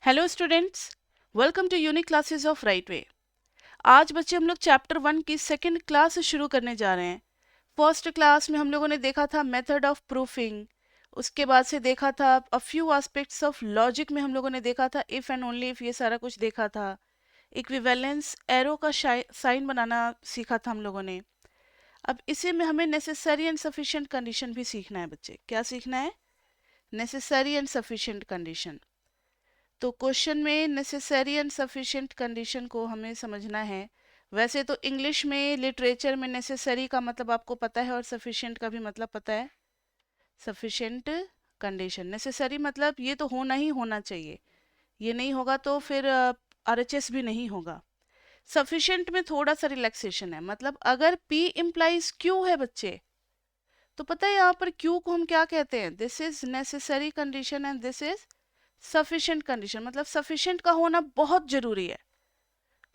Hello students, welcome to unique classes of right way. आज बच्चे हम लोग चैप्टर 1 की सेकंड क्लास शुरू करने जा रहे हैं। फर्स्ट क्लास में हम लोगों ने देखा था मेथड ऑफ प्रूफिंग, उसके बाद से देखा था a few aspects of logic में हम लोगों ने देखा था इफ एंड ओनली इफ, ये सारा कुछ देखा था। इक्विवेलेंस एरो का साइन बनाना सीखा था हम लोगों ने। अब इसी में हमें नेसेसरी एंड सफिशिएंट कंडीशन भी सीखना है बच्चे। क्या सीखना है? Necessary and sufficient condition. तो क्वेश्चन में नेसेसरी एंड सफिशिएंट कंडीशन को हमें समझना है। वैसे तो इंग्लिश में लिटरेचर में नेसेसरी का मतलब आपको पता है और सफिशिएंट का भी मतलब पता है। सफिशिएंट कंडीशन, नेसेसरी मतलब ये तो होना ही होना चाहिए, ये नहीं होगा तो फिर आरएचएस भी नहीं होगा। सफिशिएंट में थोड़ा सा रिलैक्सेशन है, मतलब अगर P इम्प्लाइज Q है बच्चे, तो पता है यहाँ पर Q को हम क्या कहते हैं? This is necessary condition and this is sufficient condition. मतलब सफिशिएंट का होना बहुत जरूरी है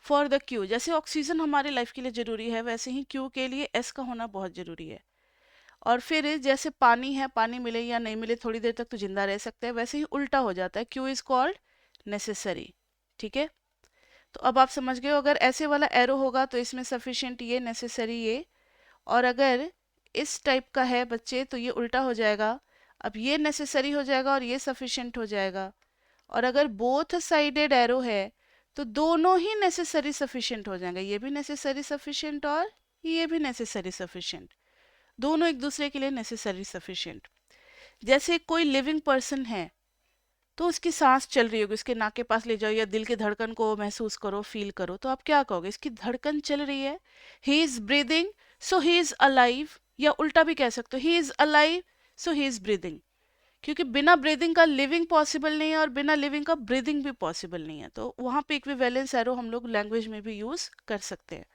फॉर द क्यू। जैसे ऑक्सीजन हमारे लाइफ के लिए जरूरी है, वैसे ही क्यू के लिए एस का होना बहुत जरूरी है। और फिर जैसे पानी है, पानी मिले या नहीं मिले थोड़ी देर तक तो जिंदा रह सकते हैं, वैसे ही उल्टा हो जाता है, क्यू इज कॉल्ड नेसेसरी। ठीक है, तो अब आप समझ गए हो, अगर ऐसे वाला एरो होगा तो इसमें सफिशिएंट ये, नेसेसरी ये, और अगर इस टाइप का है बच्चे तो ये उल्टा हो जाएगा। अब ये नेसेसरी हो जाएगा और ये सफिशिएंट हो जाएगा। और अगर बोथ साइडेड एरो है तो दोनों ही नेसेसरी सफिशिएंट हो जाएंगे, ये भी नेसेसरी सफिशिएंट और ये भी नेसेसरी सफिशिएंट, दोनों एक दूसरे के लिए नेसेसरी सफिशिएंट। जैसे कोई लिविंग पर्सन है तो उसकी सांस चल रही होगी, उसके नाक के पास ले जाओ या दिल की धड़कन को महसूस करो, फील करो, तो आप क्या कहोगे? इसकी धड़कन चल रही है, he is breathing so he is alive. या उल्टा भी कह सकते हो, he is alive so he is breathing. क्योंकि बिना ब्रीदिंग का लिविंग पॉसिबल नहीं है और बिना लिविंग का ब्रीदिंग भी पॉसिबल नहीं है, तो वहां पे इक्विवेलेंस एरो हम लोग लैंग्वेज में भी यूज कर सकते हैं।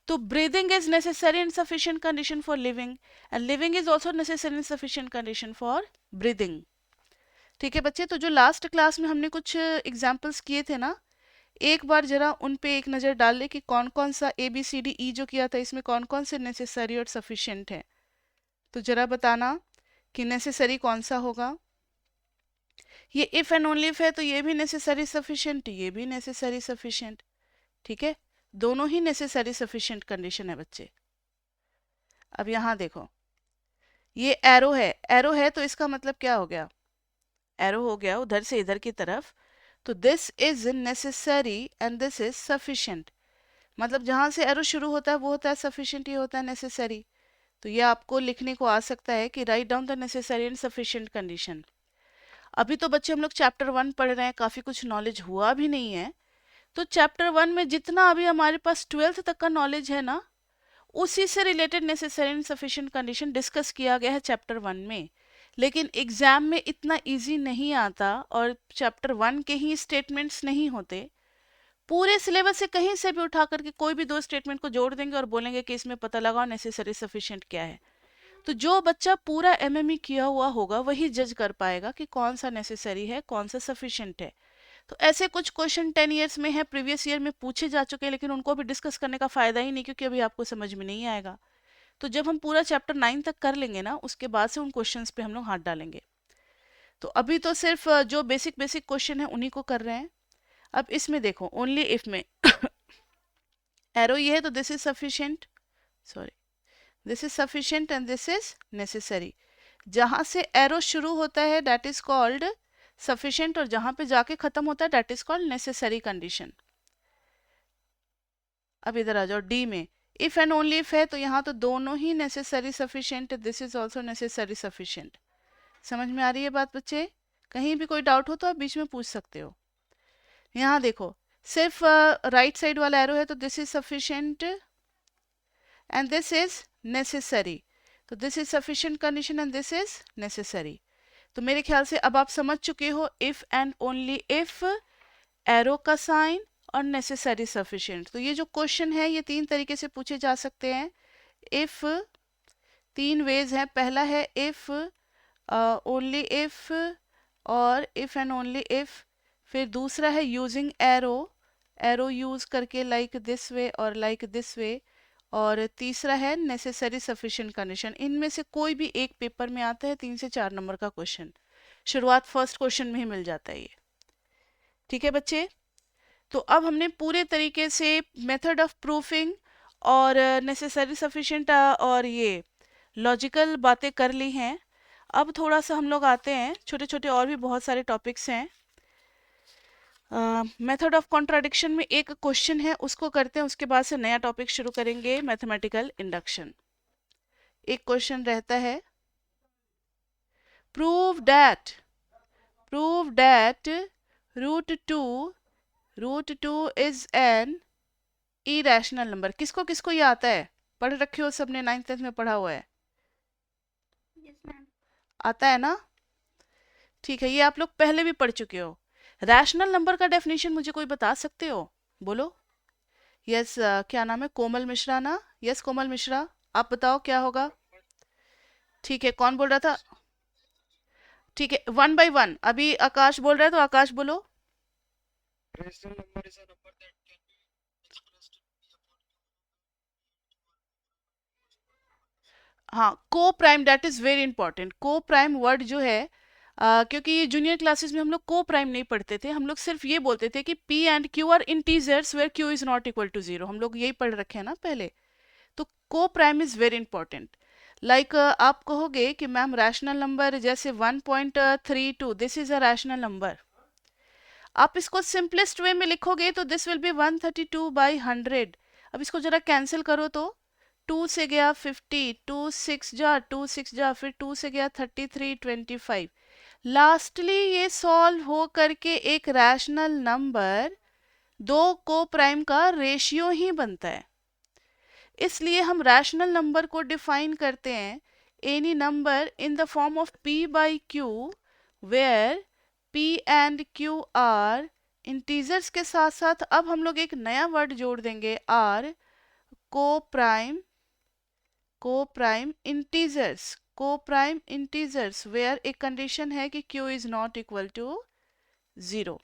तो breathing is necessary and sufficient condition for living, and living is also necessary and sufficient condition for breathing. ठीक है बच्चे, तो जो लास्ट क्लास में हमने कुछ एग्जाम्पल्स किए थे ना, एक बार जरा उन पे एक नज़र डाल ले कि कौन कौन सा ABCDE जो किया था इसमें कौन कौन से नेसेसरी और सफिशिएंट है। तो जरा बताना कि नेसेसरी कौन सा होगा। ये इफ एंड ओनली इफ है तो ये भी नेसेसरी सफिशिएंट, ये भी नेसेसरी सफिशिएंट। ठीक है, दोनों ही नेसेसरी सफिशिएंट कंडीशन है बच्चे। अब यहाँ देखो, ये एरो है, एरो है तो इसका मतलब क्या हो गया? एरो हो गया उधर से इधर की तरफ, तो this is necessary and this is sufficient. मतलब जहां से एरो शुरू होता है वो होता है सफिशिएंट, ये होता है नेसेसरी। तो ये आपको लिखने को आ सकता है कि write down the necessary and sufficient condition. अभी तो बच्चे हम लोग चैप्टर 1 पढ़ रहे हैं, काफी कुछ नॉलेज हुआ भी नहीं है। तो चैप्टर 1 में जितना अभी हमारे पास 12th तक का नॉलेज है ना, उसी से related necessary and sufficient condition discuss किया गया है चैप्टर 1 में। लेकिन एग्जाम में इतना इजी नहीं आता और चैप्टर 1 के ही स्टेटमेंट्स नहीं होते। पूरे सिलेबस से कहीं से भी उठा करके कोई भी दो स्टेटमेंट को जोड़ देंगे और बोलेंगे कि इसमें पता लगाओ नेसेसरी सफिशिएंट क्या है। तो जो बच्चा पूरा एमएमई किया हुआ होगा वही जज कर पाएगा कि कौन सा नेसेसरी है, कौन सा सफिशिएंट है। तो ऐसे कुछ क्वेश्चन 10 ईयर्स में है, प्रीवियस ईयर में पूछे जा चुके हैं, लेकिन उनको भी डिस्कस करने का फायदा ही नहीं, क्योंकि अभी आपको समझ में नहीं आएगा। तो जब हम पूरा चैप्टर 9 तक कर लेंगे ना, उसके बाद से उन क्वेश्चंस पे हम लोग हाथ डालेंगे। तो अभी तो सिर्फ जो बेसिक बेसिक क्वेश्चन है उन्हीं को कर रहे हैं। अब इसमें देखो, ओनली इफ में एरो ये है तो this is sufficient, sorry, this is sufficient and this is necessary. जहां से एरो शुरू होता है दैट इज कॉल्ड सफिशिएंट, और जहां पे जाके खत्म होता है that is called necessary condition. अब इधर आ जाओ डी में, इफ एंड ओनली इफ है तो यहाँ तो दोनों ही necessary sufficient, this is also necessary sufficient. समझ में आ रही है बात बच्चे? कहीं भी कोई डाउट हो तो आप बीच में पूछ सकते हो। यहाँ देखो, सिर्फ राइट साइड वाला एरो है तो this is sufficient and this is necessary. तो this is sufficient condition and this is necessary. तो मेरे ख्याल से अब आप समझ चुके हो if and only if, arrow का साइन और नेसेसरी सफिशिएंट। तो ये जो क्वेश्चन है ये तीन तरीके से पूछे जा सकते हैं। इफ, तीन वेज हैं। पहला है इफ, ओनली इफ और इफ एंड ओनली इफ। फिर दूसरा है यूजिंग एरो, एरो यूज करके लाइक दिस वे और लाइक दिस वे। और तीसरा है नेसेसरी सफिशिएंट कंडीशन। इनमें से कोई भी एक पेपर में आता है, 3 से 4 नंबर का क्वेश्चन। शुरुआत फर्स्ट क्वेश्चन में ही मिल जाता है ये। ठीक है बच्चे। तो अब हमने पूरे तरीके से मेथड ऑफ प्रूफिंग और नेसेसरी सफिशिएंट और ये लॉजिकल बातें कर ली हैं। अब थोड़ा सा हम लोग आते हैं, छोटे छोटे और भी बहुत सारे टॉपिक्स हैं। मेथड ऑफ कॉन्ट्राडिक्शन में एक क्वेश्चन है, उसको करते हैं, उसके बाद से नया टॉपिक शुरू करेंगे, मैथमेटिकल इंडक्शन। एक क्वेश्चन रहता है, prove that root two is an irrational number. किसको किसको ये आता है? पढ़ रखे हो सबने, 9th 10th में पढ़ा हुआ है। आता है ना? ठीक है, ये आप लोग पहले भी पढ़ चुके हो। रैशनल नंबर का डेफिनेशन मुझे कोई बता सकते हो? बोलो। यस, क्या नाम है? कोमल मिश्रा ना? यस कोमल मिश्रा, आप बताओ क्या होगा। ठीक है, कौन बोल रहा था? ठीक है, 1 by 1 अभी आकाश बोल रहा है, तो आकाश बोलो। हाँ, को prime, that is very important. को प्राइम वर्ड जो है, क्योंकि जूनियर क्लासेस में हम लोग को प्राइम नहीं पढ़ते थे, हम लोग सिर्फ ये बोलते थे कि P and Q are integers where Q is not equal to 0। हम लोग यही पढ़ रखे हैं ना पहले। तो को prime is very important. Like आप कहोगे कि मैम रैशनल नंबर जैसे 1.32, this is a rational number. आप इसको सिंपलेस्ट वे में लिखोगे तो दिस विल बी 132/100। अब इसको जरा कैंसिल करो तो 2 से गया 50, 2 6 जा 2 6 जा, फिर 2 से गया 33, 25। लास्टली ये सॉल्व हो करके एक रैशनल नंबर दो को प्राइम का रेशियो ही बनता है। इसलिए हम रैशनल नंबर को डिफाइन करते हैं, any number in the form of P by Q where P and Q are integers के साथ साथ अब हम लोग एक नया वर्ड जोड़ देंगे, are coprime integers where एक कंडीशन है कि Q is not equal to 0।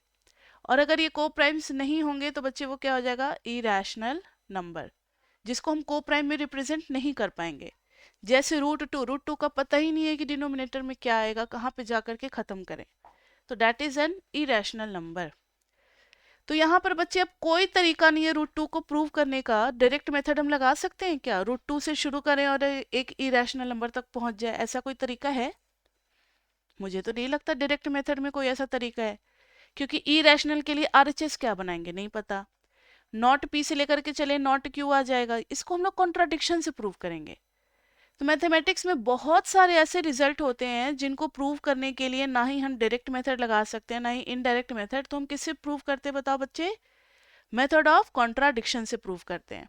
और अगर ये को प्राइम्स नहीं होंगे तो बच्चे वो क्या हो जाएगा? इरेशनल नंबर, जिसको हम को प्राइम में रिप्रेजेंट नहीं कर पाएंगे। जैसे रूट टू का पता ही नहीं है कि डिनोमिनेटर में क्या आएगा, कहाँ पे जाकर के खत्म करें, तो that is an irrational number. तो यहाँ पर बच्चे अब कोई तरीका नहीं है रूट 2 को प्रूव करने का। डायरेक्ट मेथड हम लगा सकते हैं क्या? रूट 2 से शुरू करें और एक इरेशनल नंबर तक पहुंच जाए, ऐसा कोई तरीका है? मुझे तो नहीं लगता डायरेक्ट मेथड में कोई ऐसा तरीका है, क्योंकि इरेशनल के लिए आरएचएस क्या बनाएंगे नहीं पता। नॉट पी से लेकर के चले नॉट क्यू आ जाएगा, इसको हम लोग कॉन्ट्राडिक्शन से प्रूव करेंगे। तो मैथमेटिक्स में बहुत सारे ऐसे रिजल्ट होते हैं जिनको प्रूव करने के लिए ना ही हम डायरेक्ट मेथड लगा सकते हैं ना ही इनडायरेक्ट मेथड। तो हम किससे प्रूव करते हैं बताओ बच्चे? मेथड ऑफ कॉन्ट्राडिक्शन से प्रूव करते हैं।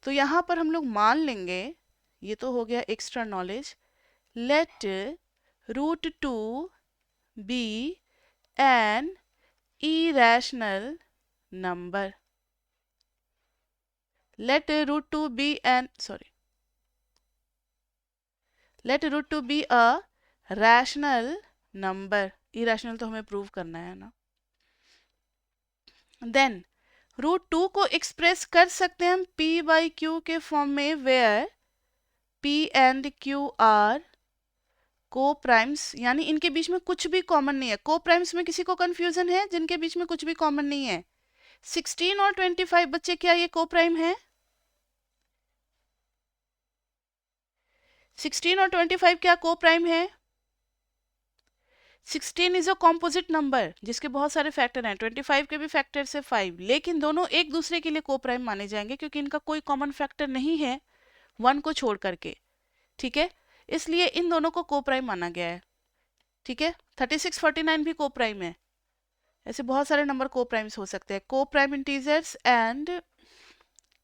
तो यहाँ पर हम लोग मान लेंगे, ये तो हो गया extra knowledge, let root 2 be an irrational number. Let root 2 be a rational number. irrational तो हमें प्रूव करना है ना। Then रूट 2 को एक्सप्रेस कर सकते हैं हम P by Q के फॉर्म में, where P and Q are coprimes, यानी इनके बीच में कुछ भी कॉमन नहीं है। को प्राइम्स में किसी को कंफ्यूजन है? जिनके बीच में कुछ भी कॉमन नहीं है। 16 और 25 बच्चे, क्या ये को प्राइम है? 16 और 25 क्या को प्राइम है? 16 इज अ कॉम्पोजिट नंबर जिसके बहुत सारे फैक्टर हैं, 25 के भी फैक्टर से 5, लेकिन दोनों एक दूसरे के लिए को प्राइम माने जाएंगे क्योंकि इनका कोई कॉमन फैक्टर नहीं है 1 को छोड़ करके। ठीक है, इसलिए इन दोनों को प्राइम माना गया है। ठीक है, 36 49 भी को प्राइम है। ऐसे बहुत सारे नंबर को प्राइम्स हो सकते हैं। Coprime integers and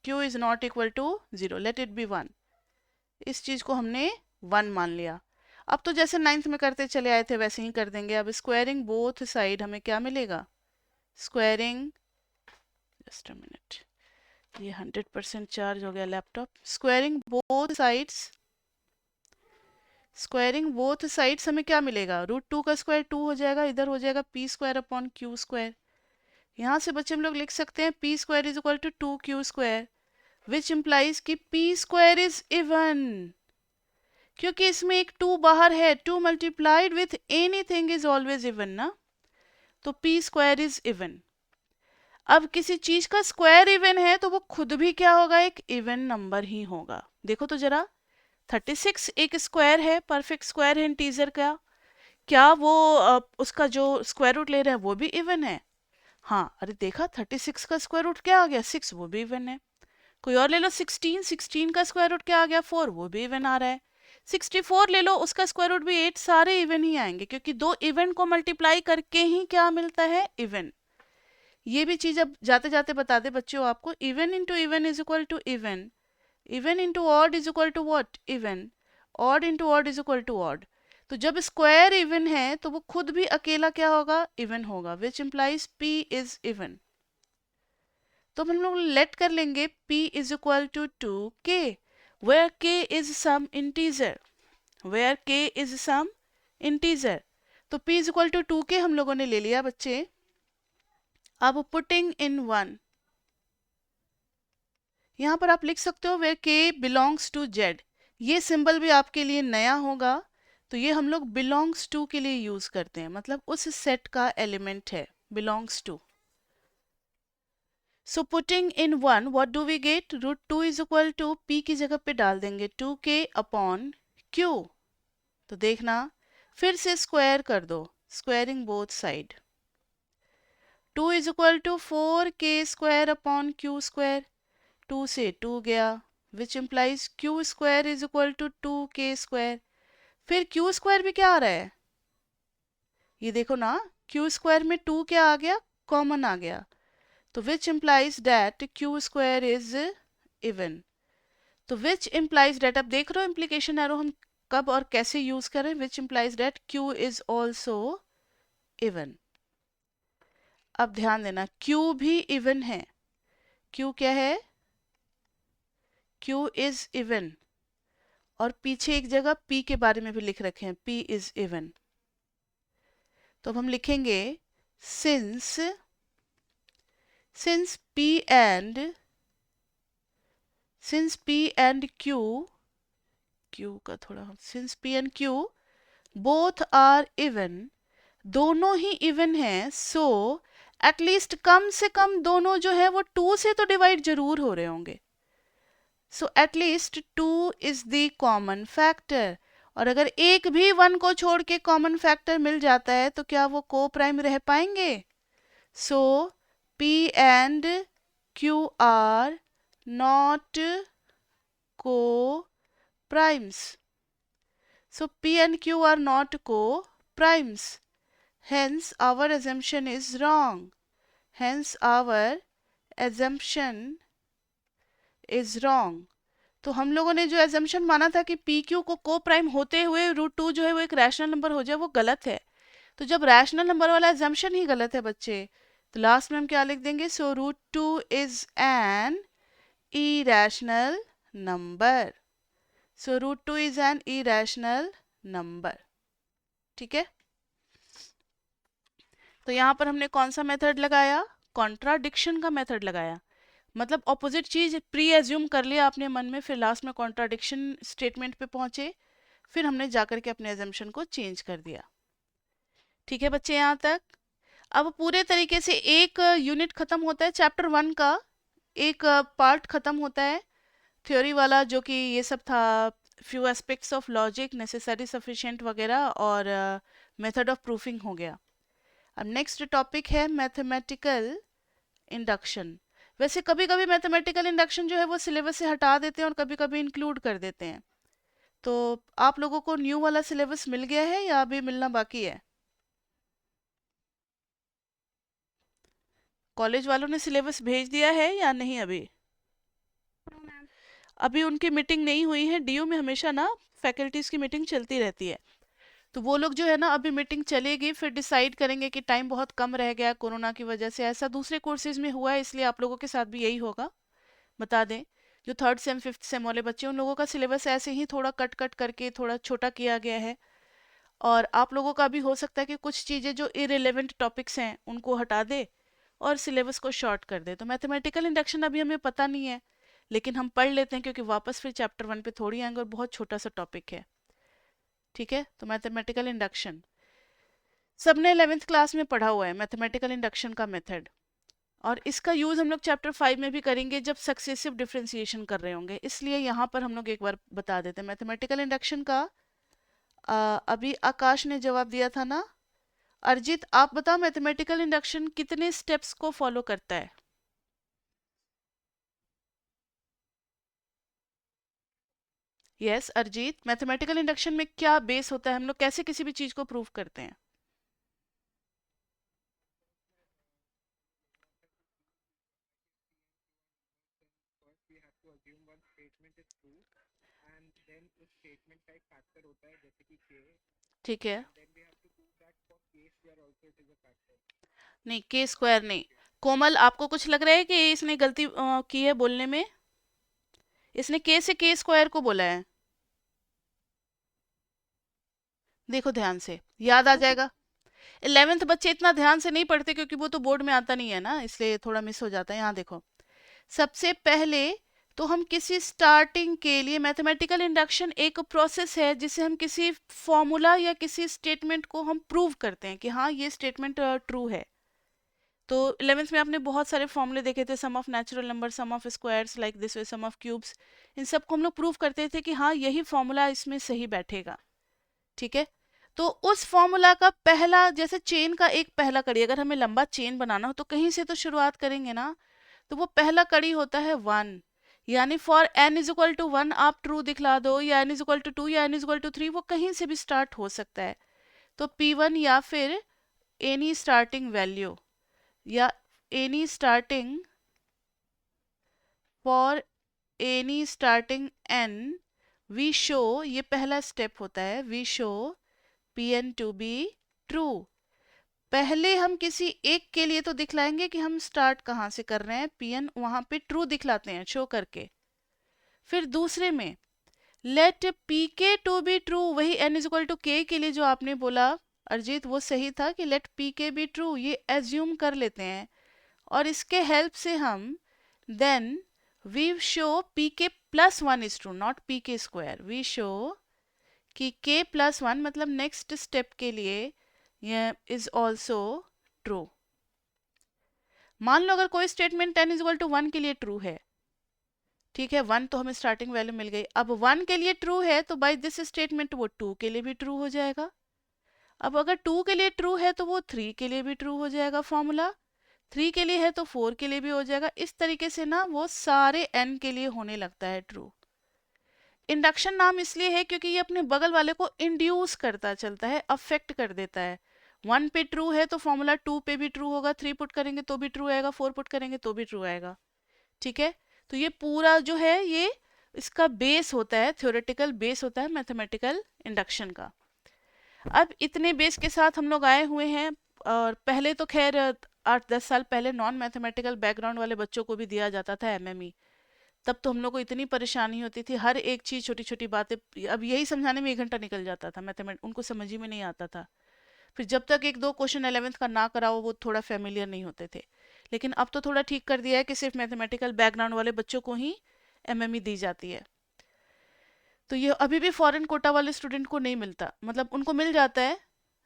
Q is not equal to 0, let it be 1। इस चीज को हमने 1 मान लिया। अब तो जैसे 9th में करते चले आए थे वैसे ही कर देंगे। अब स्क्वायरिंग बोथ साइड हमें क्या मिलेगा? स्क्वायरिंग, जस्ट अ मिनट, ये 100% चार्ज हो गया लैपटॉप। स्क्वायरिंग बोथ साइड्स हमें क्या मिलेगा? रूट 2 का स्क्वायर 2 हो जाएगा, इधर हो जाएगा P square upon Q square. यहाँ से बच्चे हम लोग लिख सकते हैं P square is equal to 2q square, which implies कि पी स्क्वायर इज इवन, क्योंकि इसमें एक 2 बाहर है। 2 multiplied with anything is always even ना। तो p स्क्वायर इज इवन। अब किसी चीज का स्क्वायर इवन है तो वो खुद भी क्या होगा, एक इवन नंबर ही होगा। देखो तो जरा, 36 एक स्क्वायर है, परफेक्ट स्क्वायर है इंटीजर का, क्या वो उसका जो स्क्वायर रूट ले रहे हैं वो भी इवन है? हाँ, अरे देखा, 36 का स्क्वायर रूट क्या आ गया, 6, वो भी इवन है। कोई और ले लो, 16, 16 का स्क्वायर रूट क्या आ गया, 4, वो भी इवन आ रहा है। 64 ले लो, उसका स्क्वायर रूट भी 8, सारे इवन ही आएंगे, क्योंकि दो इवन को मल्टीप्लाई करके ही क्या मिलता है, इवन। ये भी चीज अब जाते जाते बता दे बच्चों आपको, even into even is equal to even, even into odd is equal to what, even, odd into odd is equal to odd. तो जब स्क्वायर इवन है तो वो खुद भी अकेला क्या होगा, इवन होगा, which implies p is even. तो हम लोग लेट कर लेंगे p is equal to 2k, where k is some integer, where k is some integer. तो p is equal to 2k हम लोगों ने ले लिया बच्चे। अब पुटिंग इन 1, यहाँ पर आप लिख सकते हो where k belongs to z। ये सिंबल भी आपके लिए नया होगा, तो ये हम लोग बिलोंग्स टू के लिए यूज करते हैं, मतलब उस सेट का एलिमेंट है, belongs to. So putting in 1 what do we get, root 2 is equal to p की जगह पे डाल देंगे 2k अपॉन q। तो देखना, फिर से स्क्वायर कर दो, squaring both side. 2 is equal to 4k square upon q square, 2 से 2 गया, which implies q square is equal to 2k square. फिर q स्क्वायर भी क्या आ रहा है, ये देखो ना, q स्क्वायर में 2 क्या आ गया, कॉमन आ गया, तो which implies that q square is even. तो विच इम्प्लाइज दैट, अब देख रहे हो इम्प्लीकेशन एरो हम कब और कैसे यूज करें, which implies that q is also even. अब ध्यान देना, q भी इवन है, q क्या है, q इज इवन, और पीछे एक जगह p के बारे में भी लिख रखे हैं, p इज इवन। तो अब हम लिखेंगे सिंस p and q का थोड़ा, since p and q both are even, दोनों ही इवन हैं, सो एटलीस्ट कम से कम दोनों जो है वो 2 से तो डिवाइड जरूर हो रहे होंगे। So at least 2 is the common factor, और अगर एक भी 1 को छोड़ के कॉमन फैक्टर मिल जाता है तो क्या वो को प्राइम रह पाएंगे। So p and q are not coprimes, so p and q are not co-primes, hence our assumption is wrong, hence our assumption is wrong। तो हम लोगों ने जो assumption माना था कि p q को co-prime होते हुए रूट 2 जो है वो एक रैशनल नंबर हो जाए, वो गलत है। तो जब रैशनल नंबर वाला assumption ही गलत है बच्चे, तो लास्ट में हम क्या लिख देंगे, so root 2 is an irrational number, so root 2 is an irrational number। ठीक है, तो यहाँ पर हमने कौन सा मेथड लगाया, कॉन्ट्राडिक्शन का मेथड लगाया, मतलब ऑपोजिट चीज प्री एज्यूम कर लिया आपने मन में, फिर लास्ट में कॉन्ट्राडिक्शन स्टेटमेंट पे पहुंचे, फिर हमने जाकर के अपने एजम्पशन को चेंज कर दिया। ठीक है बच्चे, यहाँ तक। अब पूरे तरीके से एक यूनिट खत्म होता है, चैप्टर 1 का एक पार्ट खत्म होता है थ्योरी वाला, जो कि ये सब था, few aspects of logic, necessary sufficient वगैरह, और मेथड ऑफ प्रूफिंग हो गया। अब नेक्स्ट टॉपिक है मैथमेटिकल इंडक्शन। वैसे कभी कभी मैथमेटिकल इंडक्शन जो है वो सिलेबस से हटा देते हैं और कभी कभी इंक्लूड कर देते हैं। तो आप लोगों को न्यू वाला सिलेबस मिल गया है या अभी मिलना बाकी है? कॉलेज वालों ने सिलेबस भेज दिया है या नहीं अभी? अभी उनकी मीटिंग नहीं हुई है, डीयू में हमेशा ना फैकल्टीज की मीटिंग चलती रहती है, तो वो लोग जो है ना अभी मीटिंग चलेगी, फिर डिसाइड करेंगे कि टाइम बहुत कम रह गया कोरोना की वजह से, ऐसा दूसरे कोर्सेज में हुआ है, इसलिए आप लोगों के साथ भी यही होगा। बता दें, जो 3rd सेम 5th सेम वाले बच्चे, उन लोगों का सिलेबस ऐसे ही थोड़ा कट कट करके थोड़ा छोटा किया गया है, और आप लोगों का भी हो सकता है कि कुछ चीज़ें जो इरेलीवेंट टॉपिक्स हैं उनको हटा दे और सिलेबस को शॉर्ट कर दे। तो मैथमेटिकल इंडक्शन अभी हमें पता नहीं है, लेकिन हम पढ़ लेते हैं, क्योंकि वापस फिर चैप्टर 1 पे थोड़ी आएंगे और बहुत छोटा सा टॉपिक है। ठीक है, तो मैथमेटिकल इंडक्शन, सबने 11th क्लास में पढ़ा हुआ है मैथमेटिकल इंडक्शन का मेथड, और इसका यूज हम लोग चैप्टर 5 में भी करेंगे जब सक्सेसिव डिफरेंशिएशन कर रहे होंगे, इसलिए यहाँ पर हम लोग एक बार बता देते हैं मैथमेटिकल इंडक्शन का। अभी आकाश ने जवाब दिया था ना। अरिजीत आप बताओ मैथमेटिकल इंडक्शन कितने स्टेप्स को फॉलो करता है? यस अरिजीत, मैथमेटिकल इंडक्शन में क्या बेस होता है, हम लोग कैसे किसी भी चीज को प्रूव करते हैं? ठीक है। नहीं, के स्क्वायर नहीं। कोमल आपको कुछ लग रहा है कि इसने गलती की है बोलने में? इसने के से के स्क्वायर को बोला है। देखो ध्यान से, याद आ जाएगा। 11th बच्चे इतना ध्यान से नहीं पढ़ते क्योंकि वो तो बोर्ड में आता नहीं है ना, इसलिए थोड़ा मिस हो जाता है। यहाँ देखो, सबसे पहले तो हम किसी स्टार्टिंग के लिए मैथमेटिकल इंडक्शन एक प्रोसेस है जिसे हम किसी फॉर्मूला या किसी स्टेटमेंट को हम प्रूव करते हैं कि हाँ ये स्टेटमेंट ट्रू है। तो 11th में आपने बहुत सारे फॉर्मूले देखे थे, sum of natural number, sum of squares like this way, sum of cubes. इन सबको हम लोग प्रूव करते थे कि हाँ यही फॉर्मूला इसमें सही बैठेगा। ठीक है। तो उस फॉर्मूला का पहला, जैसे चेन का एक पहला कड़ी, अगर हमें लंबा चेन बनाना हो तो कहीं से तो शुरुआत करेंगे ना। तो वो पहला कड़ी होता है 1, यानी for n is equal to 1 आप ट्रू दिखला दो, या n इज इक्वल टू 2 या n इज इक्वल टू 3, वो कहीं से भी स्टार्ट हो सकता है। तो P1 या फिर एनी स्टार्टिंग वैल्यू या any starting for any starting n, we show, ये पहला स्टेप होता है, we show Pn to be true. पहले हम किसी एक के लिए तो दिखलाएंगे कि हम स्टार्ट कहाँ से कर रहे हैं, Pn वहां पे ट्रू दिखलाते हैं शो करके। फिर दूसरे में let pk to be true, वही n is equal to k के लिए जो आपने बोला अरिजीत, वो सही था कि लेट pk बी ट्रू, ये एज्यूम कर लेते हैं। और इसके हेल्प से हम then we show pk plus 1 is true, not pk square. We show कि k प्लस 1 मतलब नेक्स्ट स्टेप के लिए ये इज ऑल्सो ट्रू। मान लो अगर कोई statement n is equal to 1 के लिए ट्रू है, ठीक है, 1 तो हमें स्टार्टिंग वैल्यू मिल गई, अब 1 के लिए ट्रू है तो बाय दिस स्टेटमेंट वो 2 के लिए भी ट्रू हो जाएगा। अब अगर 2 के लिए ट्रू है तो वो 3 के लिए भी ट्रू हो जाएगा फॉर्मूला, 3 के लिए है तो 4 के लिए भी हो जाएगा। इस तरीके से ना वो सारे n के लिए होने लगता है ट्रू। इंडक्शन नाम इसलिए है क्योंकि ये अपने बगल वाले को इंड्यूस करता चलता है, अफेक्ट कर देता है। 1 पे ट्रू है तो फॉर्मूला 2 पे भी ट्रू होगा, 3 पुट करेंगे तो भी ट्रू आएगा, 4 पुट करेंगे तो भी ट्रू आएगा। ठीक है। तो ये पूरा जो है ये इसका बेस होता है, थ्योरेटिकल बेस होता है मैथमेटिकल इंडक्शन का। अब इतने बेस के साथ हम लोग आए हुए हैं, और पहले तो खैर 8-10 साल पहले नॉन मैथमेटिकल बैकग्राउंड वाले बच्चों को भी दिया जाता था एमएमई। तब तो हम लोग को इतनी परेशानी होती थी, हर एक चीज छोटी छोटी बातें, अब यही समझाने में 1 घंटा निकल जाता था, मैथमेटिक्स उनको समझ ही में नहीं आता था। फिर जब तक एक दो क्वेश्चन 11th का ना कराओ वो थोड़ा फेमिलियर नहीं होते थे। लेकिन अब तो थोड़ा ठीक कर दिया है कि सिर्फ मैथमेटिकल बैकग्राउंड वाले बच्चों को ही एमएमई दी जाती है। तो ये अभी भी फॉरेन कोटा वाले स्टूडेंट को नहीं मिलता, मतलब उनको मिल जाता है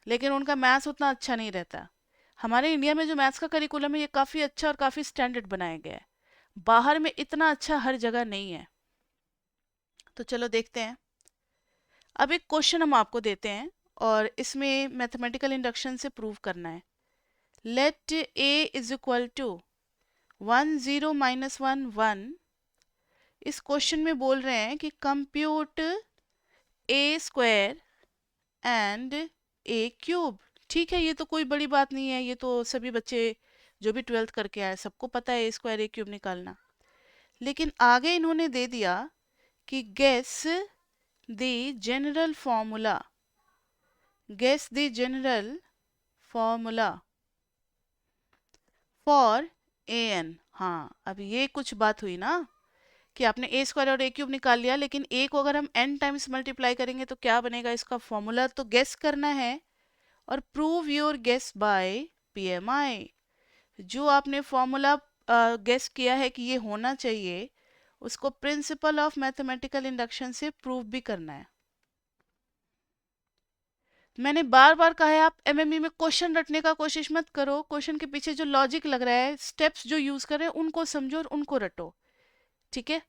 लेकिन उनका मैथ्स उतना अच्छा नहीं रहता। हमारे इंडिया में जो मैथ्स का करिकुलम है ये काफ़ी अच्छा और काफ़ी स्टैंडर्ड बनाया गया है, बाहर में इतना अच्छा हर जगह नहीं है। तो चलो देखते हैं। अब एक क्वेश्चन हम आपको देते हैं और इसमें मैथमेटिकल इंडक्शन से प्रूव करना है। Let a is equal to 1 0 minus 1 1। इस क्वेश्चन में बोल रहे हैं कि compute a square and a cube. ठीक है, ये तो कोई बड़ी बात नहीं है, ये तो सभी बच्चे जो भी 12th करके आए सबको पता है ए स्क्वायर ए क्यूब निकालना। लेकिन आगे इन्होंने दे दिया कि guess the general formula, guess the general formula for a n. हाँ, अब ये कुछ बात हुई ना कि आपने ए स्क्वायर और ए क्यूब निकाल लिया, लेकिन ए को अगर हम एन टाइम्स मल्टीप्लाई करेंगे तो क्या बनेगा, इसका फॉर्मूला तो गेस करना है। और prove your guess by PMI, जो आपने फॉर्मूला गेस किया है कि ये होना चाहिए उसको प्रिंसिपल ऑफ मैथमेटिकल इंडक्शन से प्रूव भी करना है। मैंने बार बार कहा है आप एमएमई में क्वेश्चन रटने का कोशिश मत करो, क्वेश्चन के पीछे जो लॉजिक लग रहा है, स्टेप्स जो यूज कर रहे हैं उनको समझो और उनको रटो, ठीक है।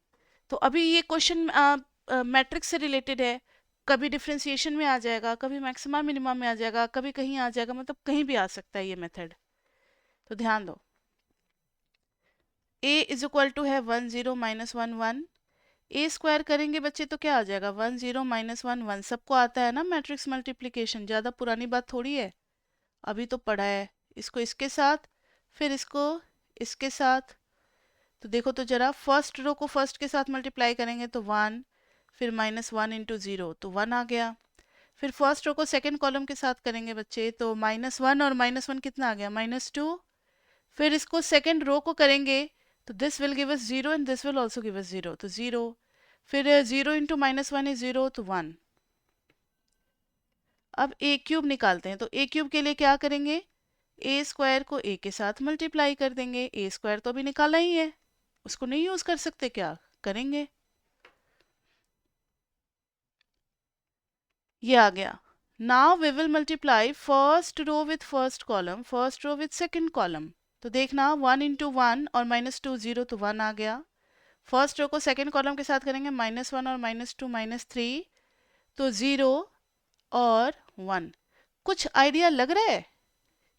तो अभी ये क्वेश्चन मैट्रिक्स से रिलेटेड है, कभी डिफ्रेंसिएशन में आ जाएगा, कभी मैक्सिमा मिनिमा में आ जाएगा, कभी कहीं आ जाएगा, मतलब कहीं भी आ सकता है ये मेथड। तो ध्यान दो, a इज इक्वल टू है 1 0 माइनस 1 1, ए स्क्वायर करेंगे बच्चे तो क्या आ जाएगा 1 0 माइनस 1 1, सबको आता है ना मैट्रिक्स मल्टीप्लिकेशन, ज़्यादा पुरानी बात थोड़ी है, अभी तो पढ़ा है। इसको इसके साथ, फिर इसको इसके साथ, तो देखो तो जरा फर्स्ट रो को फर्स्ट के साथ मल्टीप्लाई करेंगे तो 1, फिर माइनस 1 इंटू 0 तो 1 आ गया। फिर फर्स्ट रो को सेकेंड कॉलम के साथ करेंगे बच्चे तो माइनस 1 और माइनस 1 कितना आ गया -2। फिर इसको सेकेंड रो को करेंगे तो this will give us 0 and this will also give us 0, तो 0। फिर 0 इंटू -1 इज 0 तो 1। अब ए क्यूब निकालते हैं, तो ए क्यूब के लिए क्या करेंगे, ए स्क्वायर को ए के साथ मल्टीप्लाई कर देंगे, ए स्क्वायर तो अभी निकाला ही है, उसको नहीं यूज कर सकते, क्या करेंगे, ये आ गया। Now we will multiply first row with first column, first row with second column, तो देखना 1 इंटू 1 और -2 0 तो 1 आ गया। फर्स्ट रो को सेकंड कॉलम के साथ करेंगे -1 और -2 -3 तो 0 और 1। कुछ आइडिया लग रहा है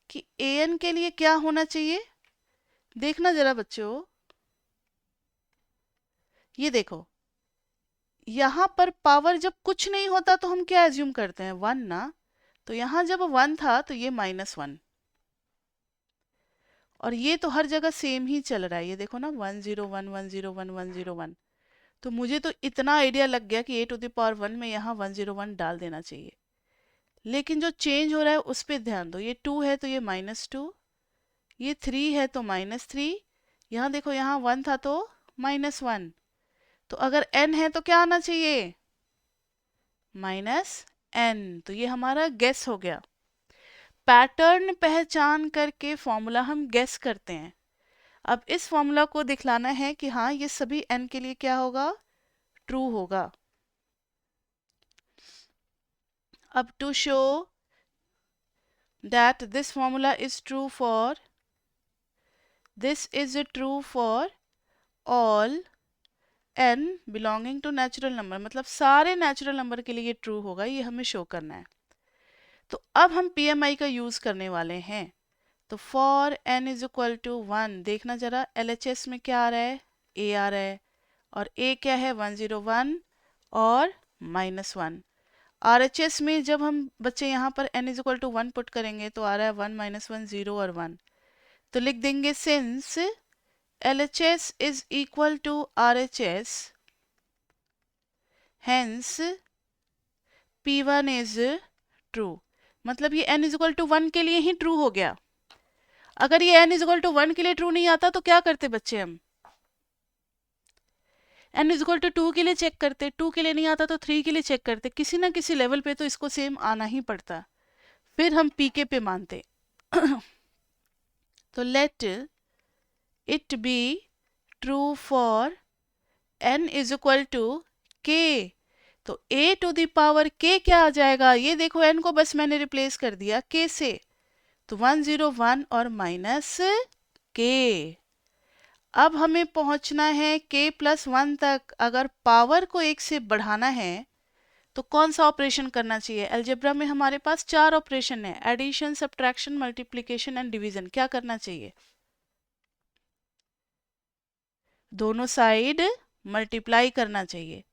कि an के लिए क्या होना चाहिए, देखना जरा बच्चों, ये देखो यहाँ पर पावर जब कुछ नहीं होता तो हम क्या एज्यूम करते हैं 1 ना, तो यहाँ जब 1 था तो ये -1, और ये तो हर जगह सेम ही चल रहा है, ये देखो ना 1 0 1 1 0 1 1 0 1। तो मुझे तो इतना आइडिया लग गया कि a⁻1 में यहाँ 1 0 1 डाल देना चाहिए। लेकिन जो चेंज हो रहा है उस पर ध्यान दो, ये 2 है तो ये -2, ये 3 है तो -3, यहाँ देखो यहाँ 1 था तो -1, तो अगर n है तो क्या आना चाहिए -n, तो ये हमारा गेस हो गया। पैटर्न पहचान करके फॉर्मूला हम गेस करते हैं। अब इस फॉर्मूला को दिखलाना है कि हाँ ये सभी n के लिए क्या होगा, ट्रू होगा। अब to show that this formula is true for, this is true for all n belonging to natural number, मतलब सारे नेचुरल नंबर के लिए ये ट्रू होगा, ये हमें शो करना है। तो अब हम PMI का यूज करने वाले हैं, तो for n is equal to 1, देखना जरा LHS में क्या आ रहा है, a आ रहा है, और a क्या है 1 0 1 और -1। RHS में जब हम बच्चे यहाँ पर n is equal to 1 put करेंगे तो आ रहा है 1 -1 0 और 1, तो लिख देंगे since LHS is equal to RHS hence P1 is true, मतलब ये n इज इक्वल टू 1 के लिए ही ट्रू हो गया। अगर ये n इज इक्वल टू 1 के लिए ट्रू नहीं आता तो क्या करते बच्चे, हम n इज इक्वल टू 2 के लिए चेक करते, 2 के लिए नहीं आता तो 3 के लिए चेक करते, किसी ना किसी लेवल पे तो इसको सेम आना ही पड़ता, फिर हम pk पे मानते। तो let it be true for n is equal to k, तो a to the power k क्या आ जाएगा, ये देखो n को बस मैंने रिप्लेस कर दिया k से, तो 1 0 1 और -k। अब हमें पहुंचना है k+1 तक। अगर पावर को 1 से बढ़ाना है तो कौन सा ऑपरेशन करना चाहिए, अलजेब्रा में हमारे पास 4 ऑपरेशन है, addition subtraction multiplication and division, क्या करना चाहिए, दोनों साइड मल्टीप्लाई करना चाहिए।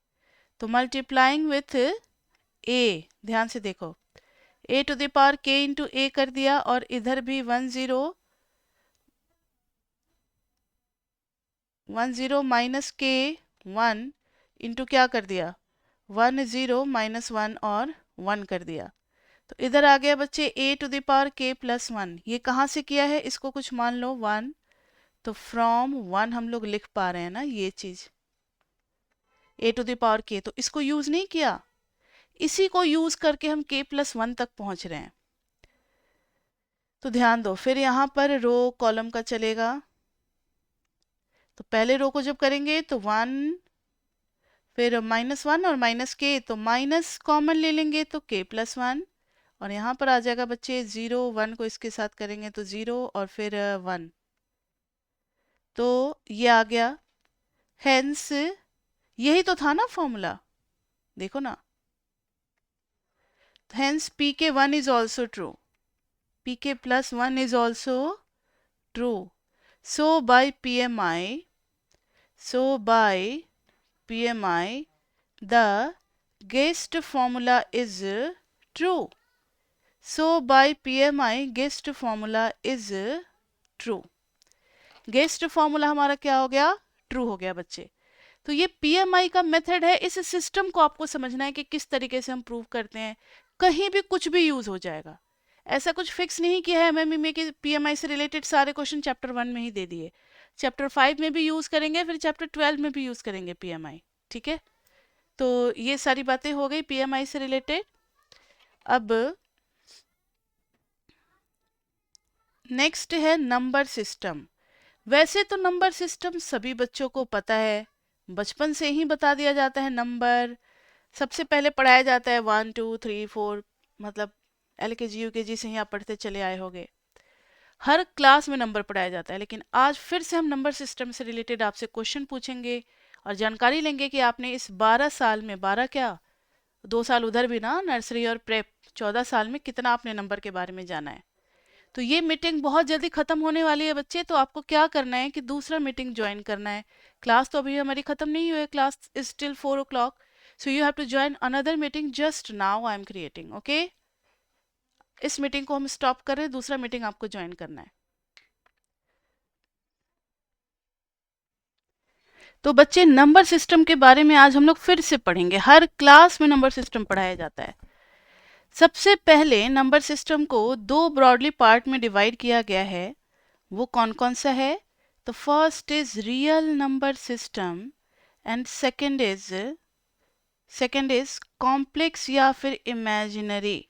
तो मल्टीप्लाइंग विथ a, ध्यान से देखो a to the power k into a कर दिया, और इधर भी 1 0 1 0 -k 1 इंटू क्या कर दिया 1 0 -1 और 1 कर दिया, तो इधर आ गया बच्चे a to the power k+1। ये कहाँ से किया है, इसको कुछ मान लो 1, तो फ्रॉम 1 हम लोग लिख पा रहे हैं ना ये चीज a to the power k, तो इसको यूज नहीं किया, इसी को यूज करके हम k+1 तक पहुंच रहे हैं। तो ध्यान दो, फिर यहाँ पर रो कॉलम का चलेगा, तो पहले रो को जब करेंगे तो 1, फिर -1 और -k, तो माइनस कॉमन ले लेंगे तो k+1, और यहाँ पर आ जाएगा बच्चे 0 1 को इसके साथ करेंगे तो 0 और फिर 1, तो ये आ गया। हेंस यही तो था ना फॉर्मूला, देखो ना। Hence pk1 is also true, pk plus 1 is also true. So by PMI, the guessed formula is true. So by PMI guessed formula is true. Guessed formula हमारा क्या हो गया? ट्रू हो गया बच्चे। तो ये PMI का मेथड है, इस सिस्टम को आपको समझना है कि किस तरीके से हम प्रूव करते हैं। कहीं भी कुछ भी यूज हो जाएगा, ऐसा कुछ फिक्स नहीं किया है एमएमई में कि PMI से रिलेटेड सारे क्वेश्चन चैप्टर 1 में ही दे दिए। चैप्टर 5 में भी यूज करेंगे, फिर चैप्टर 12 में भी यूज करेंगे PMI। ठीक है, तो ये सारी बातें हो गई PMI से रिलेटेड। अब नेक्स्ट है नंबर सिस्टम। वैसे तो नंबर सिस्टम सभी बच्चों को पता है, बचपन से ही बता दिया जाता है। नंबर सबसे पहले पढ़ाया जाता है 1 2 3 4, मतलब LKG UKG से ही आप पढ़ते चले आए होंगे। हर क्लास में नंबर पढ़ाया जाता है, लेकिन आज फिर से हम नंबर सिस्टम से रिलेटेड आपसे क्वेश्चन पूछेंगे और जानकारी लेंगे कि आपने इस 12 साल में, 12 क्या, 2 साल उधर भी ना, नर्सरी और प्रेप, 14 साल में कितना आपने नंबर के बारे में जाना है। तो ये मीटिंग बहुत जल्दी खत्म होने वाली है बच्चे, तो आपको क्या करना है कि दूसरा मीटिंग ज्वाइन करना है। क्लास तो अभी हमारी खत्म नहीं हुई है, class is still 4 o'clock, so you have to join another meeting just now I am creating. Okay, इस मीटिंग को हम स्टॉप कर रहे हैं, दूसरा मीटिंग आपको ज्वाइन करना है। तो बच्चे नंबर सिस्टम के बारे में आज हम लोग फिर से पढ़ेंगे। हर क्लास में नंबर सिस्टम पढ़ाया जाता है। सबसे पहले नंबर सिस्टम को दो ब्रॉडली पार्ट में डिवाइड किया गया है। वो कौन कौन सा है? तो first is real number system and second is complex या फिर इमेजिनरी।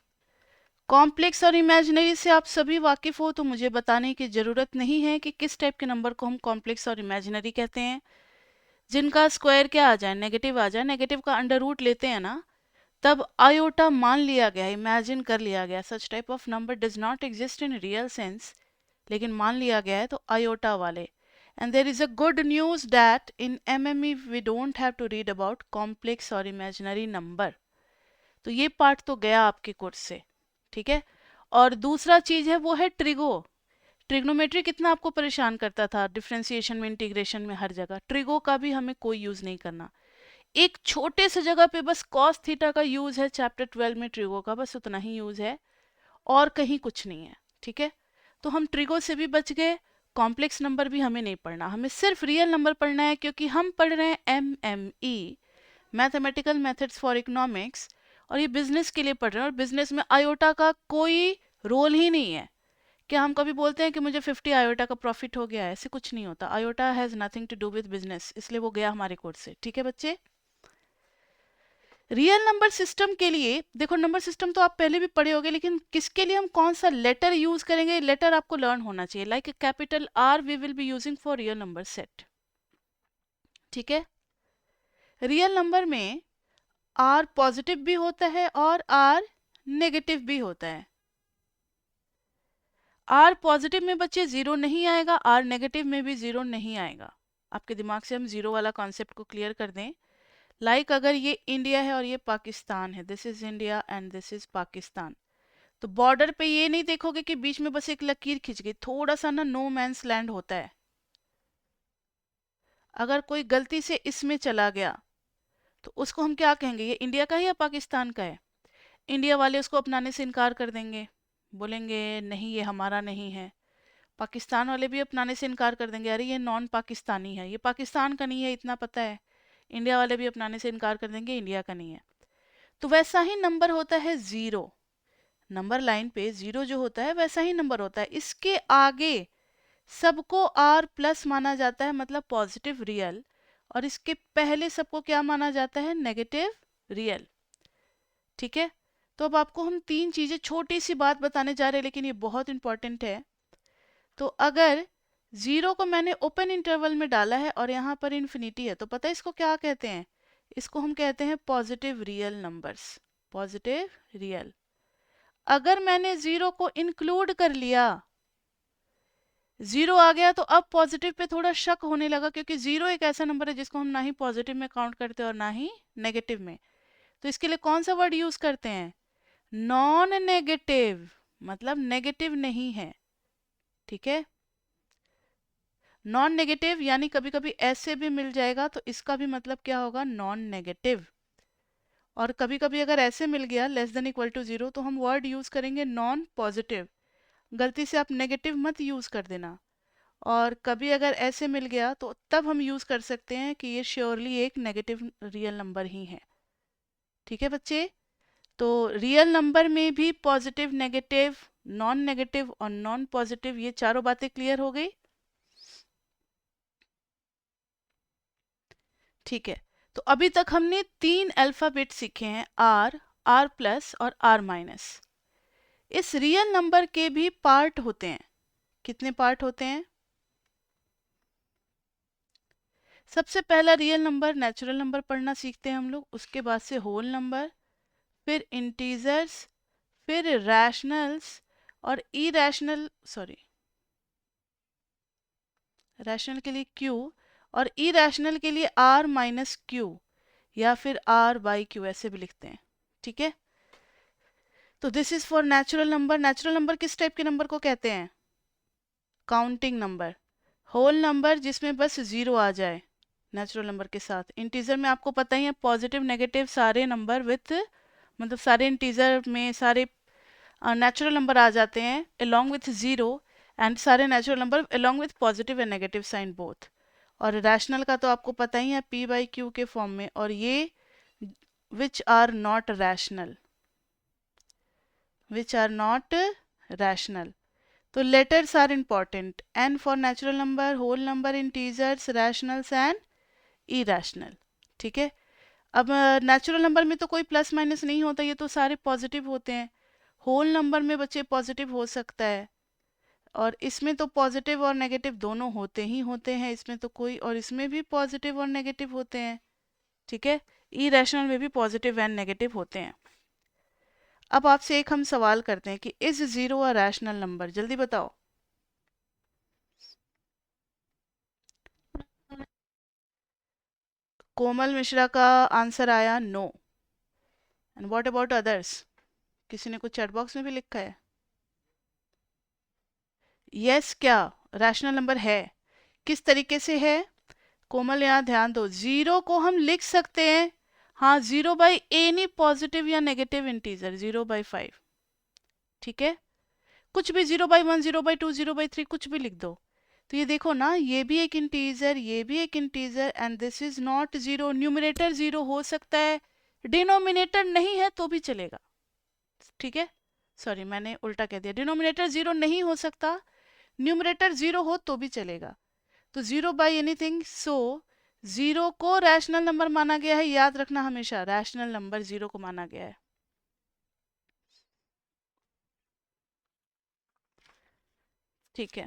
कॉम्प्लेक्स और इमेजिनरी से आप सभी वाकिफ हो, तो मुझे बताने की ज़रूरत नहीं है कि किस टाइप के नंबर को हम कॉम्प्लेक्स और इमेजिनरी कहते हैं। जिनका स्क्वायर क्या आ जाए, नेगेटिव आ जाए, नेगेटिव का अंडर रूट लेते हैं ना, तब आयोटा मान लिया गया, इमेजिन कर लिया गया। Such type of number does not exist in real sense, लेकिन मान लिया गया है, तो आयोटा वाले। And there is a good news that in M M E we don't have to read about complex और इमेजिनरी नंबर। तो ये पार्ट तो गया आपके कोर्स से, ठीक है। और दूसरा चीज है वो है ट्रिगो। ट्रिग्नोमेट्री कितना आपको परेशान करता था, डिफरेंशिएशन में, इंटीग्रेशन में, हर जगह। ट्रिगो का भी हमें कोई यूज नहीं करना। एक छोटे से जगह पे बस कॉस थीटा का यूज है चैप्टर 12 में, ट्रिगो का बस उतना ही यूज है और कहीं कुछ नहीं है, ठीक है। तो हम ट्रिगो से भी बच गए, कॉम्प्लेक्स नंबर भी हमें नहीं पढ़ना, हमें सिर्फ रियल नंबर पढ़ना है, क्योंकि हम पढ़ रहे हैं MME, mathematical methods for economics, और ये बिजनेस के लिए पढ़ रहे हैं। और बिजनेस में आयोटा का कोई रोल ही नहीं है। क्या हम कभी बोलते हैं कि मुझे 50 आयोटा का प्रॉफिट हो गया है? ऐसे कुछ नहीं होता। Iota has nothing to do with business, इसलिए वो गया हमारे कोर्स से, ठीक है बच्चे। रियल नंबर सिस्टम के लिए देखो, नंबर सिस्टम तो आप पहले भी पढ़े होंगे, लेकिन किसके लिए हम कौन सा लेटर यूज करेंगे, लेटर आपको लर्न होना चाहिए। Like capital R we will be using for real number set, ठीक है। रियल नंबर में आर पॉजिटिव भी होता है और आर नेगेटिव भी होता है। आर पॉजिटिव में बच्चे जीरो नहीं आएगा, आर नेगेटिव में भी जीरो नहीं आएगा। आपके दिमाग से हम जीरो वाला कॉन्सेप्ट को क्लियर कर दें। लाइक अगर ये इंडिया है और ये पाकिस्तान है, this is India and this is Pakistan, तो बॉर्डर पे ये नहीं देखोगे कि बीच में बस एक लकीर खिंच गई, थोड़ा सा ना नो मैंस लैंड होता है। अगर कोई गलती से इसमें चला गया तो उसको हम क्या कहेंगे, ये इंडिया का है या पाकिस्तान का है? इंडिया वाले उसको अपनाने से इनकार कर देंगे, बोलेंगे नहीं ये हमारा नहीं है। पाकिस्तान वाले भी अपनाने से इनकार कर देंगे, अरे ये नॉन पाकिस्तानी है, ये पाकिस्तान का नहीं है, इतना पता है। इंडिया वाले भी अपनाने से इनकार कर देंगे, इंडिया का नहीं है। तो वैसा ही नंबर होता है जीरो। नंबर लाइन पे जीरो जो होता है वैसा ही नंबर होता है। इसके आगे सबको आर प्लस माना जाता है, मतलब पॉजिटिव रियल, और इसके पहले सबको क्या माना जाता है, नेगेटिव रियल, ठीक है। तो अब आपको हम तीन चीजें, छोटी सी बात बताने जा रहे हैं, लेकिन ये बहुत इंपॉर्टेंट है। तो अगर जीरो को मैंने ओपन इंटरवल में डाला है और यहाँ पर इन्फिनिटी है, तो पता है इसको क्या कहते हैं? इसको हम कहते हैं positive real numbers, positive real. अगर मैंने 0 को इंक्लूड कर लिया, 0 आ गया, तो अब पॉजिटिव पे थोड़ा शक होने लगा, क्योंकि 0 एक ऐसा नंबर है जिसको हम ना ही पॉजिटिव में काउंट करते और ना ही नेगेटिव में। तो इसके लिए कौन सा वर्ड यूज करते हैं? नॉन नेगेटिव, मतलब नेगेटिव नहीं है। ठीक है, नॉन नेगेटिव यानी कभी कभी ऐसे भी मिल जाएगा, तो इसका भी मतलब क्या होगा? Non negative. और कभी कभी अगर ऐसे मिल गया लेस देन इक्वल टू 0, तो हम वर्ड यूज करेंगे नॉन पॉजिटिव। गलती से आप नेगेटिव मत यूज कर देना। और कभी अगर ऐसे मिल गया तो तब हम यूज कर सकते हैं कि ये श्योरली एक नेगेटिव रियल नंबर ही है। ठीक है बच्चे, तो रियल नंबर में भी पॉजिटिव, नेगेटिव, नॉन नेगेटिव और नॉन पॉजिटिव, ये चारों बातें क्लियर हो गई। ठीक है, तो अभी तक हमने 3 अल्फाबेट सीखे हैं, आर, आर प्लस और आर माइनस। इस रियल नंबर के भी पार्ट होते हैं। कितने पार्ट होते हैं? सबसे पहला रियल नंबर, नेचुरल नंबर पढ़ना सीखते हैं हम लोग, उसके बाद से होल नंबर, फिर इंटीजर्स, फिर रैशनल्स और इरैशनल, सॉरी, रैशनल के लिए क्यू और इरैशनल के लिए आर माइनस क्यू या फिर आर बाई क्यू, ऐसे भी लिखते हैं। ठीक है, तो this is for natural number. Natural number किस टाइप के नंबर को कहते हैं? Counting number. होल नंबर जिसमें बस 0 आ जाए नेचुरल नंबर के साथ। इंटीजर में आपको पता ही है, पॉजिटिव नेगेटिव सारे नंबर विथ, मतलब सारे इंटीजर में सारे नेचुरल नंबर आ जाते हैं अलोंग विथ 0, एंड सारे natural number along with positive and negative sign both. और रैशनल का तो आपको पता ही है, पी बाई क्यू के फॉर्म में, और ये which are not rational, which are not rational. तो letters are important, N for natural number, whole number, integers, rationals and irrational. ठीक है, अब नेचुरल नंबर में तो कोई प्लस माइनस नहीं होता, ये तो सारे पॉजिटिव होते हैं। होल नंबर में बच्चे पॉजिटिव हो सकता है, और इसमें तो पॉजिटिव और नेगेटिव दोनों होते ही होते हैं, इसमें तो कोई, और इसमें भी पॉजिटिव और नेगेटिव होते हैं। ठीक है, इरैशनल में भी पॉजिटिव एंड नेगेटिव होते हैं। अब आपसे एक हम सवाल करते हैं कि इज 0 अ रैशनल नंबर? जल्दी बताओ। कोमल मिश्रा का आंसर आया no. And what about others? किसी ने कुछ चैट बॉक्स में भी लिखा है यस, क्या रैशनल नंबर है? किस तरीके से है? कोमल, यहाँ ध्यान दो, 0 को हम लिख सकते हैं, हाँ, 0 बाई एनी पॉजिटिव या नेगेटिव इंटीजर, 0 बाई 5। ठीक है, कुछ भी, 0 बाई 1, 0 बाई 2, 0 बाई 3, कुछ भी लिख दो। तो ये देखो ना, ये भी एक इंटीजर, ये भी एक integer, and this is not 0। Numerator 0 हो सकता है, डिनोमिनेटर नहीं है तो भी चलेगा। ठीक है, सॉरी मैंने उल्टा कह दिया, डिनोमिनेटर 0 नहीं हो सकता, न्यूमरेटर 0 हो तो भी चलेगा। तो 0 बाई एनीथिंग, सो 0 को रैशनल नंबर माना गया है। याद रखना हमेशा, रैशनल नंबर 0 को माना गया है। ठीक है,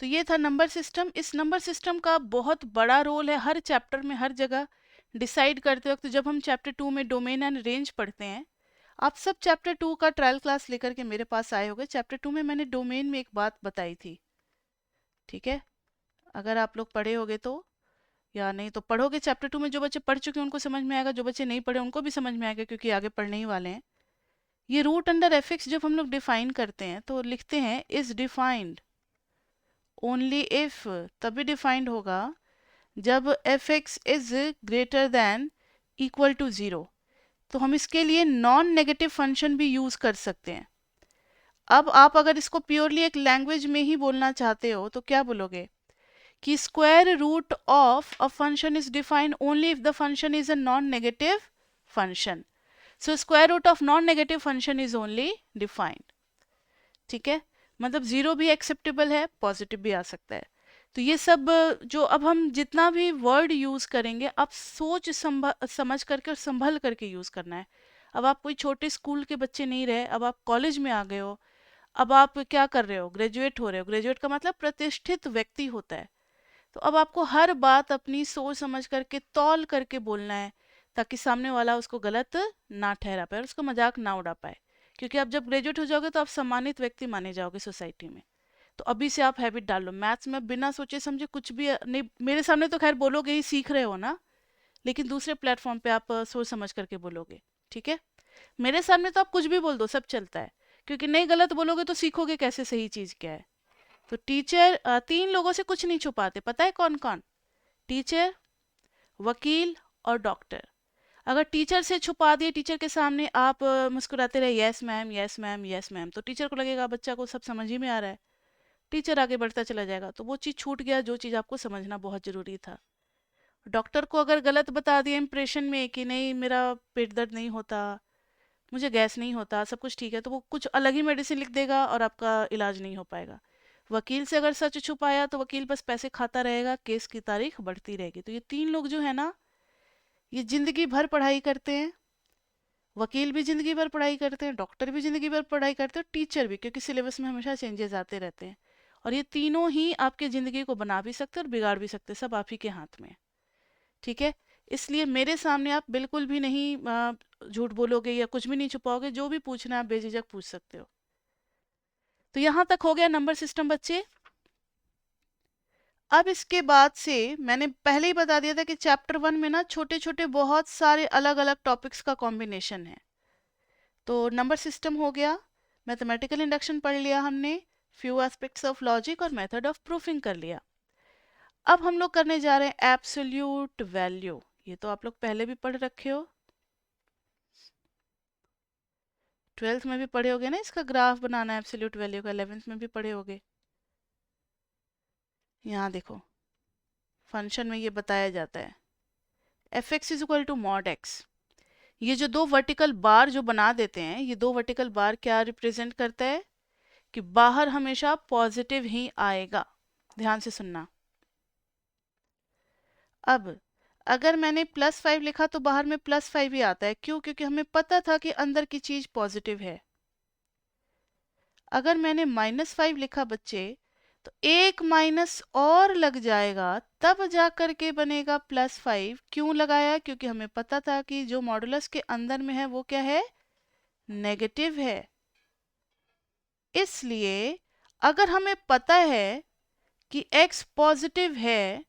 तो ये था नंबर सिस्टम। इस नंबर सिस्टम का बहुत बड़ा रोल है हर चैप्टर में, हर जगह डिसाइड करते वक्त। जब हम चैप्टर 2 में डोमेन एंड रेंज पढ़ते हैं, आप सब चैप्टर 2 का ट्रायल क्लास लेकर के मेरे पास आए होंगे। चैप्टर 2 में मैंने डोमेन में एक बात बताई थी। ठीक है, अगर आप लोग पढ़े होगे तो, या नहीं तो पढ़ोगे चैप्टर 2 में, जो बच्चे पढ़ चुके हैं उनको समझ में आएगा, जो बच्चे नहीं पढ़े उनको भी समझ में आएगा, क्योंकि आगे पढ़ने ही वाले हैं। ये रूट अंडर एफ एक्स जब हम लोग डिफाइन करते हैं तो लिखते हैं इज डिफाइंड ओनली इफ, तभी डिफाइंड होगा जब f x is greater than equal to 0। तो हम इसके लिए नॉन नेगेटिव फंक्शन भी यूज कर सकते हैं। अब आप अगर इसको प्योरली एक लैंग्वेज में ही बोलना चाहते हो तो क्या बोलोगे कि square root of a function is defined only if the function is a non negative function. So square root of non negative function is only defined. ठीक है, मतलब 0 भी एक्सेप्टेबल है, पॉजिटिव भी आ सकता है। तो ये सब जो अब हम जितना भी वर्ड यूज करेंगे, आप सोच समझ करके और संभल करके यूज करना है। अब आप कोई छोटे स्कूल के बच्चे नहीं रहे, अब आप कॉलेज में आ गए हो, अब आप क्या कर रहे हो, ग्रेजुएट हो रहे हो। ग्रेजुएट का मतलब प्रतिष्ठित व्यक्ति होता है। तो अब आपको हर बात अपनी सोच समझ करके तौल करके बोलना है, ताकि सामने वाला उसको गलत ना ठहरा पाए और उसको मजाक ना उड़ा पाए क्योंकि आप जब ग्रेजुएट हो जाओगे तो आप सम्मानित व्यक्ति माने जाओगे सोसाइटी में। तो अभी से आप हैबिट डाल लो, मैथ्स में बिना सोचे समझे कुछ भी नहीं, मेरे सामने तो खैर बोलोगे ही, सीख रहे हो ना, लेकिन दूसरे प्लेटफॉर्म पे आप सोच समझ करके बोलोगे, ठीक है। मेरे सामने तो आप कुछ भी बोल दो, सब चलता है, क्योंकि नहीं गलत बोलोगे तो सीखोगे कैसे सही चीज क्या है। तो टीचर तीन लोगों से कुछ नहीं छुपाते, पता है कौन कौन? टीचर, वकील और डॉक्टर। अगर टीचर से छुपा दिए, टीचर के सामने आप मुस्कुराते रहे yes ma'am yes ma'am yes ma'am, तो टीचर को लगेगा बच्चा को सब समझ ही में आ रहा है, टीचर आगे बढ़ता चला जाएगा, तो वो चीज़ छूट गया जो चीज़ आपको समझना बहुत ज़रूरी था। डॉक्टर को अगर गलत बता दिया इंप्रेशन में कि नहीं मेरा पेट दर्द नहीं होता, मुझे गैस नहीं होता, सब कुछ ठीक है, तो वो कुछ अलग ही मेडिसिन लिख देगा और आपका इलाज नहीं हो पाएगा। वकील से अगर सच छुपाया तो वकील बस पैसे खाता रहेगा, केस की तारीख बढ़ती रहेगी। तो ये तीन लोग जो है ना, ये जिंदगी भर पढ़ाई करते हैं। वकील भी जिंदगी भर पढ़ाई करते हैं, डॉक्टर भी जिंदगी भर पढ़ाई करते हैं, और टीचर भी, क्योंकि सिलेबस में हमेशा चेंजेस आते रहते हैं। और ये तीनों ही आपकी ज़िंदगी को बना भी सकते हैं और बिगाड़ भी सकते हैं, सब आप ही के हाथ में है, ठीक है। इसलिए मेरे सामने आप बिल्कुल भी नहीं झूठ बोलोगे या कुछ भी नहीं छुपाओगे, जो भी पूछना है आप बेझिझक पूछ सकते हो। तो यहाँ तक हो गया नंबर सिस्टम बच्चे। अब इसके बाद से मैंने पहले ही बता दिया था कि चैप्टर 1 में ना छोटे छोटे बहुत सारे अलग अलग टॉपिक्स का कॉम्बिनेशन है। तो नंबर सिस्टम हो गया, मैथमेटिकल इंडक्शन पढ़ लिया हमने, फ्यू एस्पेक्ट्स ऑफ लॉजिक और मेथड ऑफ प्रूफिंग कर लिया। अब हम लोग करने जा रहे हैं एब्सोल्यूट वैल्यू। ये तो आप लोग पहले भी पढ़ रखे हो, 12th में भी पढ़े होगे ना, इसका ग्राफ बनाना है एब्सोल्यूट वैल्यू का, 11th में भी पढ़े होगे। यहाँ देखो फंक्शन में ये बताया जाता है f x is equal to mod x. ये जो दो वर्टिकल बार जो बना देते हैं, ये दो वर्टिकल बार क्या रिप्रेजेंट करता है कि बाहर हमेशा पॉजिटिव ही आएगा। ध्यान से सुनना। अब अगर मैंने +5 लिखा तो बाहर में +5 ही आता है, क्यों? क्योंकि हमें पता था कि अंदर की चीज पॉजिटिव है। अगर मैंने -5 लिखा बच्चे, तो एक माइनस और लग जाएगा, तब जा करके बनेगा +5। क्यों लगाया? क्योंकि हमें पता था कि जो मॉडुलस के अंदर में है वो क्या है, नेगेटिव है। इसलिए अगर हमें पता है कि x पॉजिटिव है,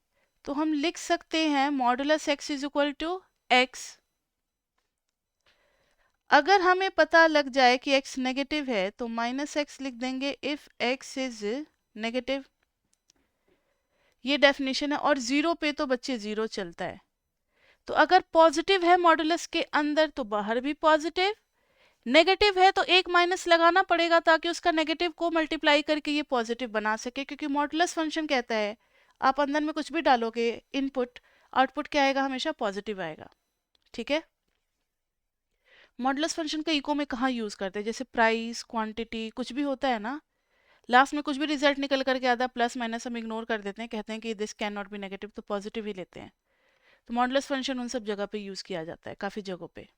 तो हम लिख सकते हैं modulus x is equal to x। अगर हमें पता लग जाए कि x नेगेटिव है तो -x लिख देंगे इफ x इज नेगेटिव। ये डेफिनेशन है, और जीरो पे तो बच्चे जीरो चलता है। तो अगर पॉजिटिव है मॉडुलस के अंदर तो बाहर भी पॉजिटिव, नेगेटिव है तो एक माइनस लगाना पड़ेगा ताकि उसका नेगेटिव को मल्टीप्लाई करके ये पॉजिटिव बना सके, क्योंकि मॉडुलस फंक्शन कहता है आप अंदर में कुछ भी डालोगे इनपुट, आउटपुट क्या आएगा, हमेशा पॉजिटिव आएगा, ठीक है। मॉडुलस फंक्शन का इको में कहाँ यूज करते हैं, जैसे प्राइस, क्वांटिटी, कुछ भी होता है ना, लास्ट में कुछ भी रिजल्ट निकल करके आता है प्लस माइनस, हम इग्नोर कर देते हैं, कहते हैं कि this can not be negative, तो पॉजिटिव ही लेते हैं। तो मॉडुलस फंक्शन उन सब जगह पे यूज किया जाता है, काफी जगहों पे।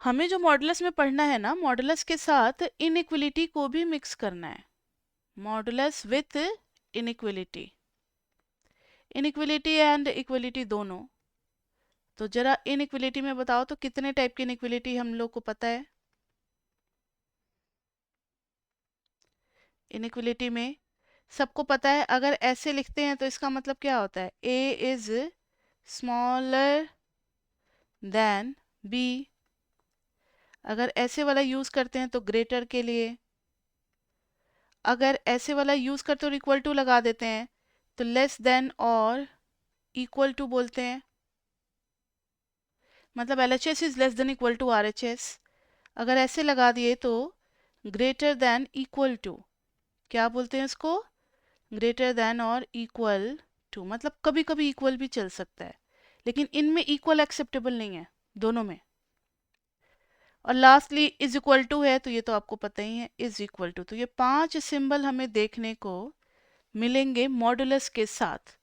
हमें जो मॉडुलस में पढ़ना है ना, मॉडुलस के साथ इनइक्वलिटी को भी मिक्स करना है, modulus with inequality, inequality and equality दोनों। तो जरा इनइक्वलिटी में बताओ तो कितने टाइप की इनइक्वलिटी हम लोग को पता है। इनइक्वलिटी में सबको पता है, अगर ऐसे लिखते हैं तो इसका मतलब क्या होता है, a is smaller than b। अगर ऐसे वाला यूज करते हैं तो ग्रेटर के लिए, अगर ऐसे वाला यूज करते और इक्वल टू लगा देते हैं तो लेस देन और इक्वल टू बोलते हैं, मतलब LHS is less than equal to RHS। अगर ऐसे लगा दिए तो ग्रेटर देन इक्वल टू, क्या बोलते हैं इसको, ग्रेटर देन और इक्वल टू, मतलब कभी कभी इक्वल भी चल सकता है, लेकिन इनमें इक्वल एक्सेप्टेबल नहीं है, दोनों में। और लास्टली इज इक्वल टू है, तो ये तो आपको पता ही है, इज इक्वल टू। तो ये 5 सिंबल हमें देखने को मिलेंगे मॉडुलस के साथ,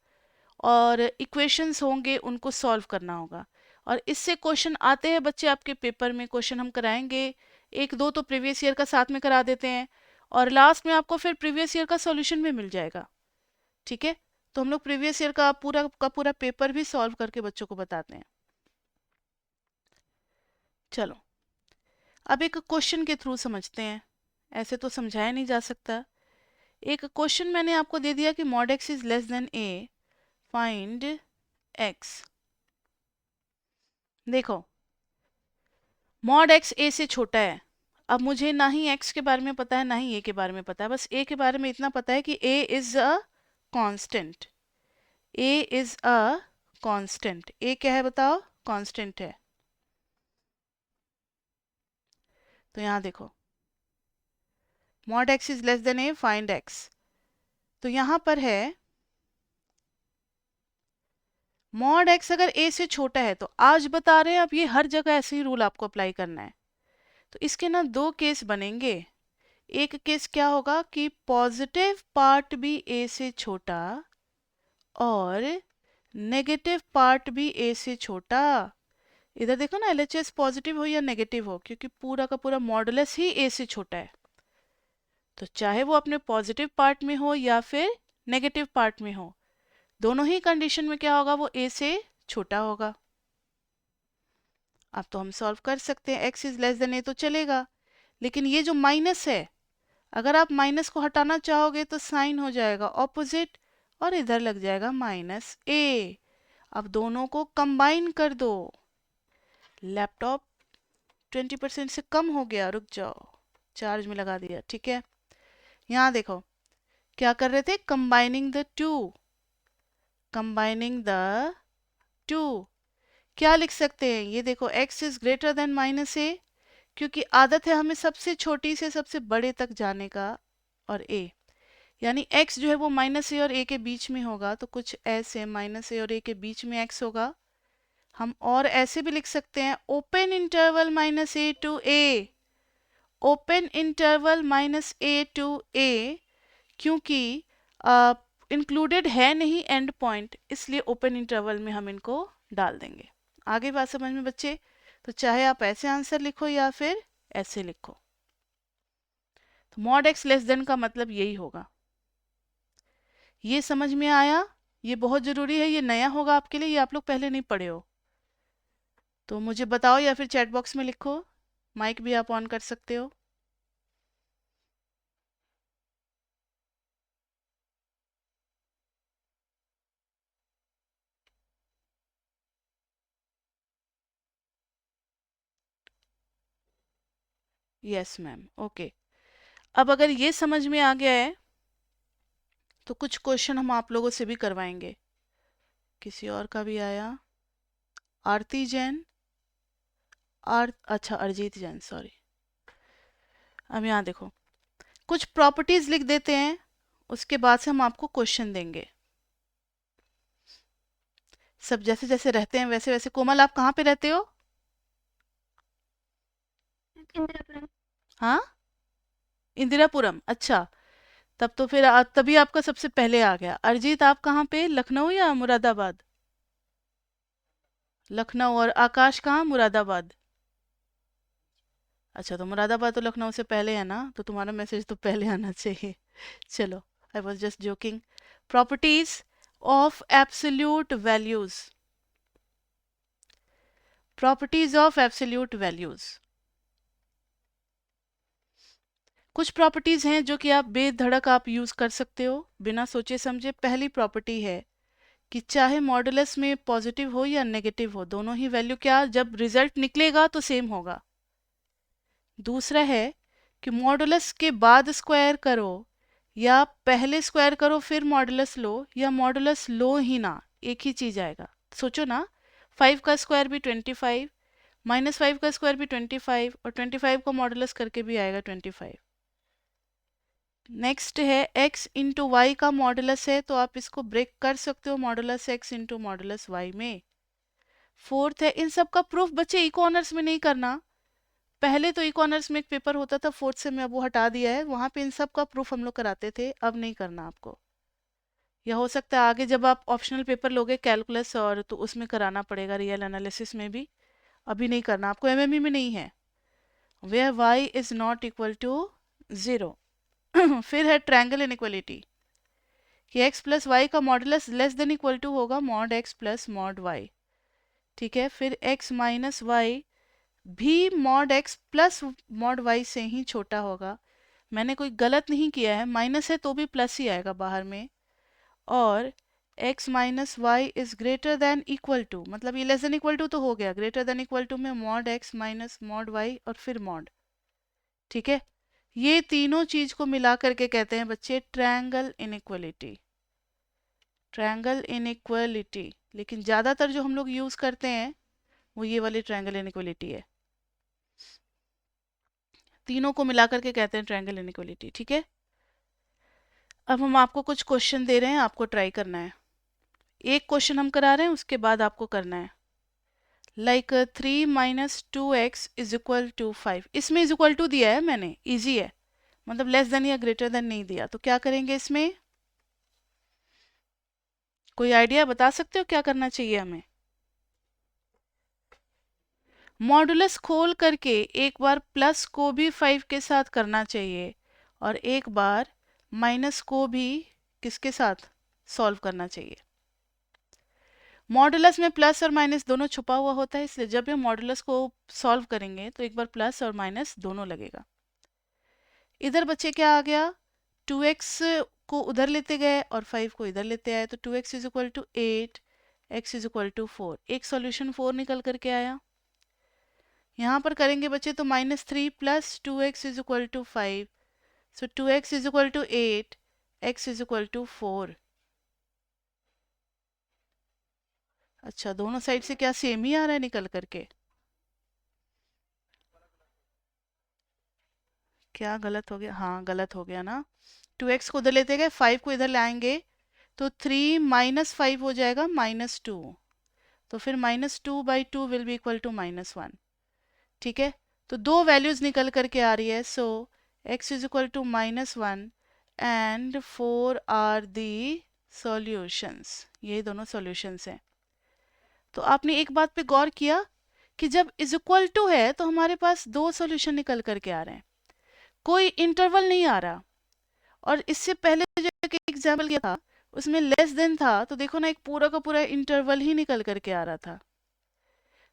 और इक्वेशंस होंगे, उनको सॉल्व करना होगा। और इससे क्वेश्चन आते हैं बच्चे आपके पेपर में, क्वेश्चन हम कराएंगे, एक दो तो प्रीवियस ईयर का साथ में करा देते हैं, और लास्ट में आपको फिर प्रीवियस ईयर का सॉल्यूशन भी मिल जाएगा, ठीक है। तो हम लोग प्रीवियस ईयर का पूरा पेपर भी सॉल्व करके बच्चों को बताते हैं। चलो अब एक क्वेश्चन के थ्रू समझते हैं, ऐसे तो समझाया नहीं जा सकता। एक क्वेश्चन मैंने आपको दे दिया कि mod X is less than A, find x. देखो, मॉड एक्स ए से छोटा है। अब मुझे ना ही एक्स के बारे में पता है ना ही ए के बारे में पता है, बस ए के बारे में इतना पता है कि A is a constant. A is a constant. A क्या है बताओ? कांस्टेंट है। तो यहां देखो, mod X is less than A, find X. तो यहां पर है मॉड एक्स अगर ए से छोटा है, तो आज बता रहे हैं, अब ये हर जगह ऐसे ही रूल आपको अप्लाई करना है। तो इसके ना दो केस बनेंगे। एक केस क्या होगा कि पॉजिटिव पार्ट भी ए से छोटा और नेगेटिव पार्ट भी ए से छोटा। इधर देखो ना, एलएचएस पॉजिटिव हो या नेगेटिव हो, क्योंकि पूरा का पूरा मॉडुलस ही ए से छोटा है। तो चाहे वो अपने पॉजिटिव पार्ट में हो या फिर नेगेटिव पार्ट में हो, दोनों ही कंडीशन में क्या होगा, वो ए से छोटा होगा। अब तो हम सॉल्व कर सकते हैं। एक्स इज लेस देन ए तो चलेगा, लेकिन ये जो माइनस है, अगर आप माइनस को हटाना चाहोगे तो साइन हो जाएगा ऑपोजिट और इधर लग जाएगा माइनस ए। अब दोनों को कंबाइन कर दो। लैपटॉप 20% से कम हो गया, रुक जाओ, चार्ज में लगा दिया, ठीक है। यहाँ देखो क्या कर रहे थे, combining the two. Combining the two क्या लिख सकते हैं, ये देखो x is greater than minus A, क्योंकि आदत है हमें सबसे छोटी से सबसे बड़े तक जाने का, और a यानी x जो है वो माइनस ए और a के बीच में होगा, तो कुछ ऐसे माइनस ए और a के बीच में x होगा। हम और ऐसे भी लिख सकते हैं, open interval minus A to A, open interval minus A to A, क्योंकि इंक्लूडेड है नहीं एंड पॉइंट, इसलिए ओपन इंटरवल में हम इनको डाल देंगे। आगे बात समझ में बच्चे? तो चाहे आप ऐसे आंसर लिखो या फिर ऐसे लिखो, तो मॉड एक्स लेस देन का मतलब यही होगा। ये समझ में आया? ये बहुत ज़रूरी है, ये नया होगा आपके लिए, ये आप लोग पहले नहीं पढ़े हो। तो मुझे बताओ या फिर चैट बॉक्स में लिखो, माइक भी आप ऑन कर सकते हो। Yes ma'am, okay. अब अगर ये समझ में आ गया है तो कुछ क्वेश्चन हम आप लोगों से भी करवाएंगे। किसी और का भी आया, आरती जैन, अच्छा अरिजीत जैन, सॉरी। अब यहाँ देखो, कुछ प्रॉपर्टीज लिख देते हैं, उसके बाद से हम आपको क्वेश्चन देंगे। सब जैसे जैसे रहते हैं वैसे वैसे। कोमल आप कहाँ पे रहते हो? इंदिरापुरम। हाँ, इंदिरापुरम, अच्छा। तब तो फिर तभी आपका सबसे पहले आ गया। अरिजीत आप कहाँ पे, लखनऊ या मुरादाबाद? लखनऊ। और आकाश कहाँ, मुरादाबाद? अच्छा, तो मुरादाबाद तो लखनऊ से पहले है ना, तो तुम्हारा मैसेज तो पहले आना चाहिए। चलो, I was just joking. Properties of absolute values, properties of absolute values. कुछ प्रॉपर्टीज हैं जो कि आप बेधड़क आप यूज कर सकते हो बिना सोचे समझे। पहली प्रॉपर्टी है कि चाहे मॉडुलस में पॉजिटिव हो या नेगेटिव हो, दोनों ही वैल्यू क्या, जब रिजल्ट निकलेगा तो सेम होगा। दूसरा है कि मॉडुलस के बाद स्क्वायर करो या पहले स्क्वायर करो फिर मॉडुलस लो, या मॉडुलस लो ही ना, एक ही चीज आएगा। सोचो ना, 5 का स्क्वायर भी 25, -5 का स्क्वायर भी 25, और 25 को मॉडुलस करके भी आएगा 25। नेक्स्ट है x इंटू वाई का मॉडुलस है, तो आप इसको ब्रेक कर सकते हो modulus x into modulus y में। फोर्थ है, इन सब का प्रूफ बच्चे इको ऑनर्स में नहीं करना। पहले तो इको ऑनर्स में एक पेपर होता था, फोर्थ से मैं अब वो हटा दिया है, वहां पे इन सब का प्रूफ हम लोग कराते थे, अब नहीं करना आपको। या हो सकता है आगे जब आप ऑप्शनल पेपर लोगे कैलकुलस और, तो उसमें कराना पड़ेगा, रियल एनालिसिस में भी। अभी नहीं करना आपको, एमएमई में नहीं है। Where y is not equal to 0। फिर है ट्रायंगल इनइक्वालिटी, कि x प्लस वाई का modulus less than equal to होगा mod x plus mod y। ठीक है, फिर x माइनस वाई भी mod x plus mod y से ही छोटा होगा। मैंने कोई गलत नहीं किया है, माइनस है तो भी प्लस ही आएगा बाहर में। और x minus y is greater than equal to, मतलब ये लेस देन इक्वल टू तो हो गया, ग्रेटर देन इक्वल टू में mod x minus mod y और फिर मॉड। ठीक है, ये तीनों चीज को मिला करके कहते हैं बच्चे ट्रायंगल इनइक्वलिटी। ट्रायंगल इनइक्वलिटी, लेकिन ज्यादातर जो हम लोग यूज करते हैं वो ये वाली ट्रायंगल इनइक्वलिटी है। तीनों को मिला करके कहते हैं ट्रायंगल इनइक्वलिटी। ठीक है, अब हम आपको कुछ क्वेश्चन दे रहे हैं, आपको ट्राई करना है। एक क्वेश्चन हम करा रहे हैं, उसके बाद आपको करना है। Like 3 minus two x is equal to 5। इसमें इज इक्वल टू दिया है मैंने, इजी है, मतलब लेस देन या ग्रेटर देन नहीं दिया। तो क्या करेंगे इसमें, कोई आइडिया बता सकते हो क्या करना चाहिए हमें? मॉडुलस खोल करके एक बार प्लस को भी 5 के साथ करना चाहिए और एक बार माइनस को भी किसके साथ सॉल्व करना चाहिए। मॉडुलस में प्लस और माइनस दोनों छुपा हुआ होता है, इसलिए जब हम मॉडुलस को सॉल्व करेंगे तो एक बार प्लस और माइनस दोनों लगेगा। इधर बच्चे क्या आ गया, 2x को उधर लेते गए और 5 को इधर लेते आए, तो 2x is equal to 8, x is equal to 4। एक सॉल्यूशन 4 निकल करके आया। यहाँ पर करेंगे बच्चे तो -3 plus 2x is equal to 5, so 2x is equal to 8, x is equal to 4। अच्छा, दोनों साइड से क्या सेम ही आ रहा है निकल करके? क्या गलत हो गया? हाँ गलत हो गया ना। 2x को उधर लेते गए, 5 को इधर लाएंगे तो 3 माइनस 5 हो जाएगा -2, तो फिर -2/2 विल बी इक्वल टू -1। ठीक है, तो दो वैल्यूज निकल करके आ रही है, so x is equal to -1 and 4 are the solutions. ये दोनों सॉल्यूशंस हैं। तो आपने एक बात पे गौर किया कि जब इज इक्वल टू है तो हमारे पास दो सॉल्यूशन निकल करके आ रहे हैं, कोई इंटरवल नहीं आ रहा। और इससे पहले जो एक एग्जाम्पल किया था उसमें लेस देन था, तो देखो ना एक पूरा का पूरा इंटरवल ही निकल करके आ रहा था।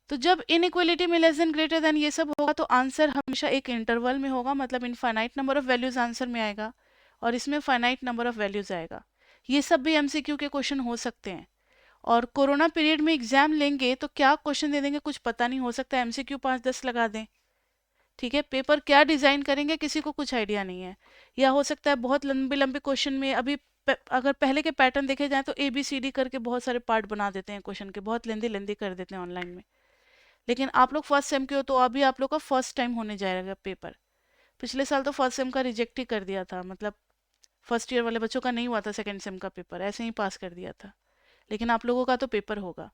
तो जब इनइक्वलिटी में लेस देन ग्रेटर देन ये सब होगा तो आंसर हमेशा एक इंटरवल में होगा, मतलब infinite number of values answer में आएगा और इसमें फाइनाइट नंबर ऑफ वैल्यूज आएगा। ये सब भी एमसीक्यू के क्वेश्चन हो सकते हैं। और कोरोना पीरियड में एग्जाम लेंगे तो क्या क्वेश्चन दे देंगे कुछ पता नहीं, हो सकता है एमसीक्यू 5-10 लगा दें। ठीक है, पेपर क्या डिजाइन करेंगे किसी को कुछ आइडिया नहीं है। या हो सकता है बहुत लंबे लंबे क्वेश्चन में, अभी अगर पहले के पैटर्न देखे जाए तो ABCD करके बहुत सारे पार्ट बना देते हैं क्वेश्चन के, बहुत लेंदी लेंदी कर देते हैं ऑनलाइन में। लेकिन आप लोग फर्स्ट सेम के हो तो अभी आप लोग का फर्स्ट टाइम होने जाएगा पेपर। पिछले साल तो फर्स्ट सेम का रिजेक्ट ही कर दिया था, मतलब फर्स्ट ईयर वाले बच्चों का नहीं हुआ था सेकेंड सेम का पेपर, ऐसे ही पास कर दिया था। लेकिन आप लोगों का तो पेपर होगा।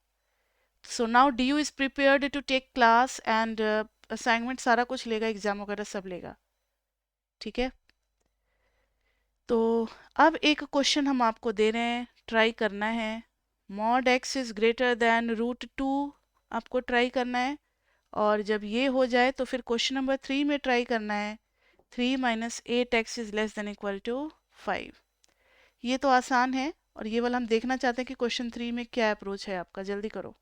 So now DU is prepared to take class and assignment सारा कुछ लेगा, एग्जाम वगैरह सब लेगा। ठीक है, तो अब एक क्वेश्चन हम आपको दे रहे हैं, ट्राई करना है। Mod x is greater then √2 आपको ट्राई करना है, और जब ये हो जाए तो फिर क्वेश्चन नंबर 3 में ट्राई करना है। 3 minus 8x is less than equal to 5। ये तो आसान है, और ये वाला हम देखना चाहते हैं कि क्वेश्चन 3 में क्या अप्रोच है आपका, जल्दी करो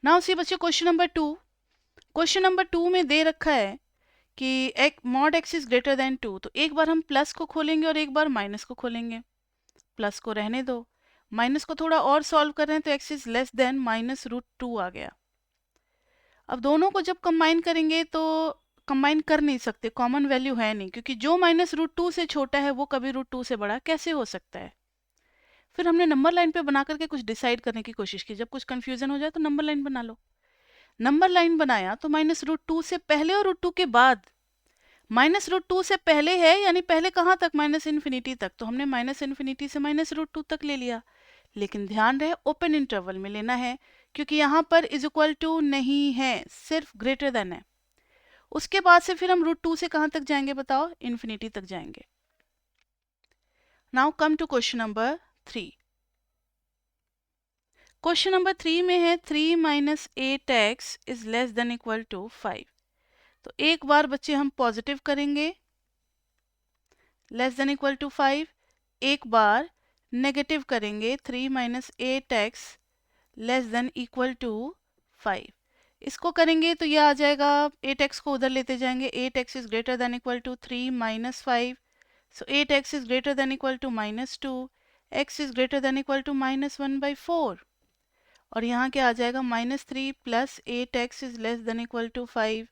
ना। उसी बच्चे क्वेश्चन नंबर 2, क्वेश्चन नंबर 2 में दे रखा है कि एक mod x is greater then 2, तो एक बार हम प्लस को खोलेंगे और एक बार माइनस को खोलेंगे। प्लस को रहने दो, माइनस को थोड़ा और सॉल्व कर रहे हैं तो x इज लेस देन -√2 आ गया। अब दोनों को जब कंबाइन करेंगे तो कंबाइन कर नहीं सकते, कॉमन वैल्यू है नहीं, क्योंकि जो -√2 से छोटा है वो कभी √2 से बड़ा कैसे हो सकता है। फिर हमने नंबर लाइन पे बना करके कुछ डिसाइड करने की कोशिश की, जब कुछ कंफ्यूजन हो जाए तो नंबर लाइन बना लो। नंबर लाइन बनाया तो -√2 से पहले और √2 के बाद। -√2 से पहले है यानी पहले कहाँ तक, -इन्फिनिटी तक, तो हमने -इन्फिनिटी से -√2 तक ले लिया। लेकिन ध्यान रहे ओपन इंटरवल में लेना है, क्योंकि यहाँ पर इज इक्वल टू नहीं है, सिर्फ ग्रेटर देन है। उसके बाद से फिर हम √2 से कहाँ तक जाएंगे बताओ, इन्फिनिटी तक जाएंगे। Now come to question number 3। Question number 3 में है 3 minus 8x is less than equal to 5। तो एक बार बच्चे हम पॉजिटिव करेंगे, लेस देन इक्वल टू 5। एक बार नेगेटिव करेंगे, 3 minus 8x less than equal to 5। इसको करेंगे तो ये आ जाएगा, 8x को उधर लेते जाएंगे, 8x is greater than equal to 3 minus 5, so 8x is greater than equal to -2, x is greater than equal to -1/4, और यहाँ क्या आ जाएगा, -3 plus 8x is less than equal to 5,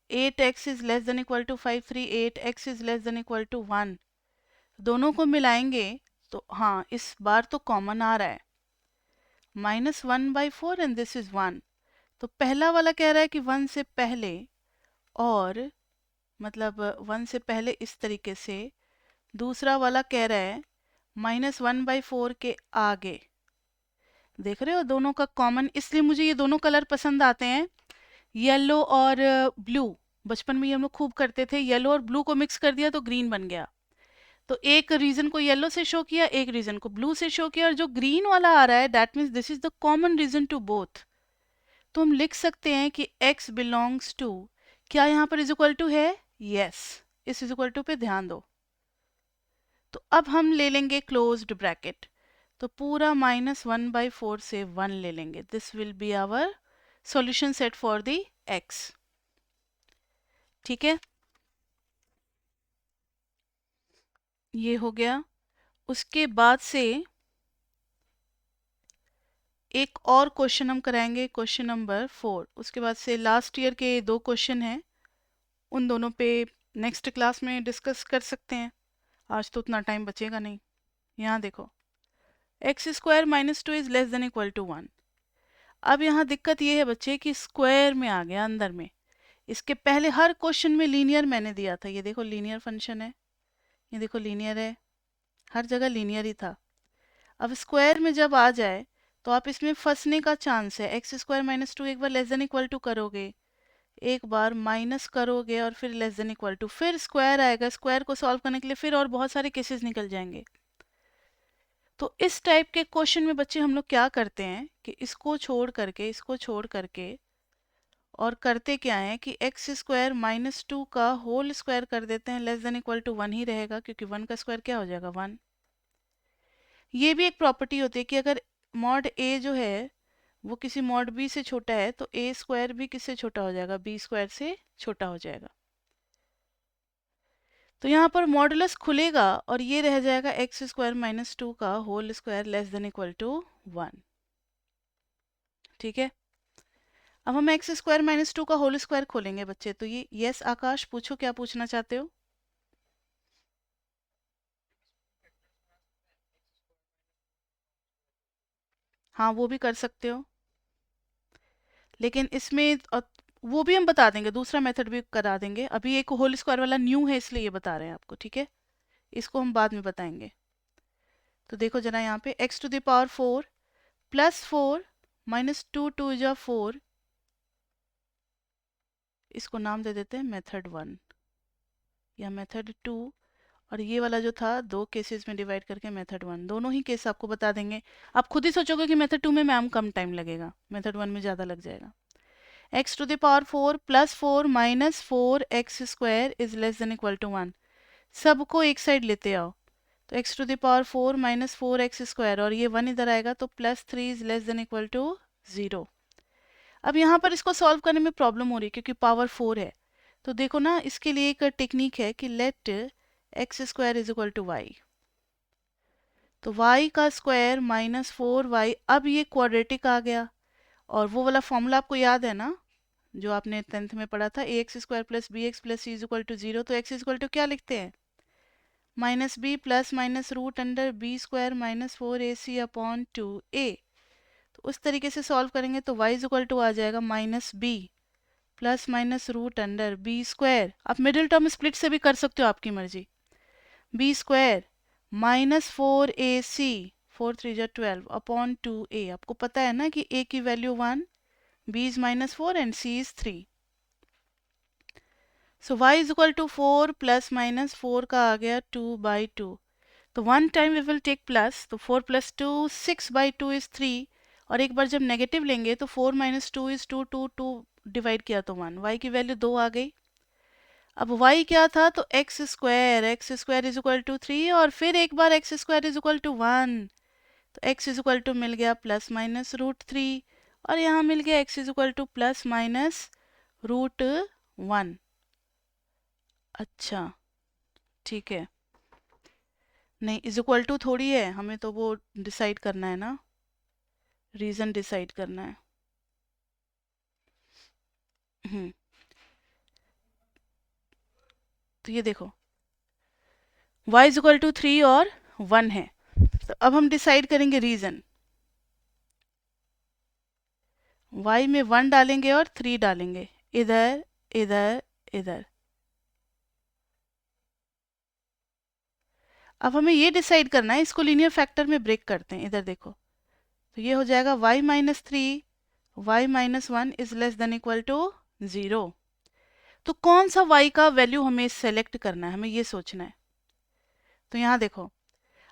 8x is less than equal to 5, 3 8x is less than equal to 1। दोनों को मिलाएंगे तो हाँ, इस बार तो कॉमन आ रहा है, -1/4 एंड दिस इज 1। तो पहला वाला कह रहा है कि 1 से पहले, और मतलब 1 से पहले इस तरीके से, दूसरा वाला कह रहा है -1/4 के आगे। देख रहे हो दोनों का कॉमन, इसलिए मुझे ये दोनों कलर पसंद आते हैं, येलो और ब्लू। बचपन में ये हम लोग खूब करते थे, येलो और ब्लू को मिक्स कर दिया तो ग्रीन बन गया। तो एक रीजन को येलो से शो किया, एक रीजन को ब्लू से शो किया, और जो ग्रीन वाला आ रहा है that means this is the common region to both. तो हम लिख सकते हैं कि x बिलोंग्स टू, क्या यहाँ पर इज इक्वल टू है, यस, इस इज इक्वल टू पे ध्यान दो। तो अब हम ले लेंगे क्लोज्ड ब्रैकेट, तो पूरा -1/4 से 1 ले लेंगे, this will be our solution set for the x। ठीक है, ये हो गया। उसके बाद से एक और क्वेश्चन हम कराएंगे, क्वेश्चन नंबर 4। उसके बाद से लास्ट ईयर के 2 क्वेश्चन हैं, उन दोनों पे नेक्स्ट क्लास में डिस्कस कर सकते हैं, आज तो उतना टाइम बचेगा नहीं। यहाँ देखो, x² - 2 is less than equal to 1। अब यहाँ दिक्कत ये है बच्चे कि स्क्वायर में आ गया अंदर में। इसके पहले हर क्वेश्चन में लीनियर मैंने दिया था, ये देखो लीनियर फंक्शन है, ये देखो लीनियर है, हर जगह लीनियर ही था। अब स्क्वायर में जब आ जाए तो आप इसमें फंसने का चांस है, x² - 2 एक बार लेस देन इक्वल टू करोगे, एक बार माइनस करोगे, और फिर लेस देन इक्वल टू, फिर स्क्वायर आएगा, स्क्वायर को सॉल्व करने के लिए फिर और बहुत सारे केसेस निकल जाएंगे। तो इस टाइप के क्वेश्चन में बच्चे हम लोग क्या करते हैं कि इसको छोड़ करके और करते क्या है कि x² - 2 का होल स्क्वायर कर देते हैं, लेस देन इक्वल टू 1 ही रहेगा, क्योंकि 1 का स्क्वायर क्या हो जाएगा, 1। ये भी एक प्रॉपर्टी होती है कि अगर मॉड a जो है वो किसी मॉड b से छोटा है तो a² भी किससे छोटा हो जाएगा, b² से छोटा हो जाएगा। तो यहाँ पर मॉडुलस खुलेगा और ये रह जाएगा x² - 2 का whole square less than equal to 1। ठीक है, अब हम x² - 2 का होल स्क्वायर खोलेंगे बच्चे। तो ये यस आकाश, पूछो क्या पूछना चाहते हो। हाँ, वो भी कर सकते हो, लेकिन इसमें वो भी हम बता देंगे, दूसरा मेथड भी करा देंगे। अभी एक होल स्क्वायर वाला न्यू है इसलिए ये बता रहे हैं आपको, ठीक है, इसको हम बाद में बताएंगे। तो देखो जरा यहाँ पे x⁴ प्लस 4 माइनस 2 2 जा 4, इसको नाम दे देते हैं मेथड 1 या मेथड 2, और ये वाला जो था 2 केसेस में डिवाइड करके मेथड 1। दोनों ही केस आपको बता देंगे। आप खुद ही सोचोगे कि मेथड 2 में मैम कम टाइम लगेगा, मेथड 1 में ज़्यादा लग जाएगा। x⁴ plus 4 minus 4x² is less than equal to 1। सबको एक साइड लेते आओ, तो x⁴ माइनस 4x², और ये 1 इधर आएगा तो +3 is less than equal to 0। अब यहाँ पर इसको सॉल्व करने में प्रॉब्लम हो रही है क्योंकि पावर 4 है। तो देखो ना, इसके लिए एक टेक्निक है कि let x² is equal to y। तो y का स्क्वायर -4y, अब ये क्वाड्रेटिक आ गया, और वो वाला फॉर्मूला आपको याद है ना जो आपने 10th में पढ़ा था, ax² plus bx plus c is equal to 0। तो x इज इक्वल टू क्या लिखते हैं, -b plus minus root under b² minus 4ac upon 2a। तो उस तरीके से सॉल्व करेंगे तो y इज इक्वल टू आ जाएगा -b plus minus root under b²। आप मिडिल टर्म स्प्लिट से भी कर सकते हो, आपकी मर्जी, b² माइनस 4ac, 4 3 जा 12 अपॉन 2a। आपको पता है ना कि a की value 1, b is -4 and c is 3। So y is equal to 4 plus minus 4 का आ गया 2/2। तो 1 time we will take plus, तो 4 + 2 6/2 इज 3, और एक बार जब नेगेटिव लेंगे तो 4 - 2 इज 2, 2 2 डिवाइड किया तो 1, y की वैल्यू 2 आ गई। अब y क्या था, तो x² इज इक्वल टू 3, और फिर एक बार x² इज इक्वल टू 1, तो x इज इक्वल टू मिल गया +- √3, और यहाँ मिल गया x is equal to plus minus root 1। अच्छा ठीक है, नहीं इज इक्वल टू थोड़ी है, हमें तो वो डिसाइड करना है ना, रीजन डिसाइड करना है। तो ये देखो y इज इक्वल टू 3 और 1 है, तो अब हम डिसाइड करेंगे रीजन। y में 1 डालेंगे और 3 डालेंगे, इधर इधर इधर। अब हमें ये डिसाइड करना है, इसको लीनियर फैक्टर में ब्रेक करते हैं। इधर देखो, तो ये हो जाएगा y minus 3 y minus 1 is less than equal to 0। तो कौन सा y का वैल्यू हमें सेलेक्ट करना है, हमें ये सोचना है। तो यहाँ देखो,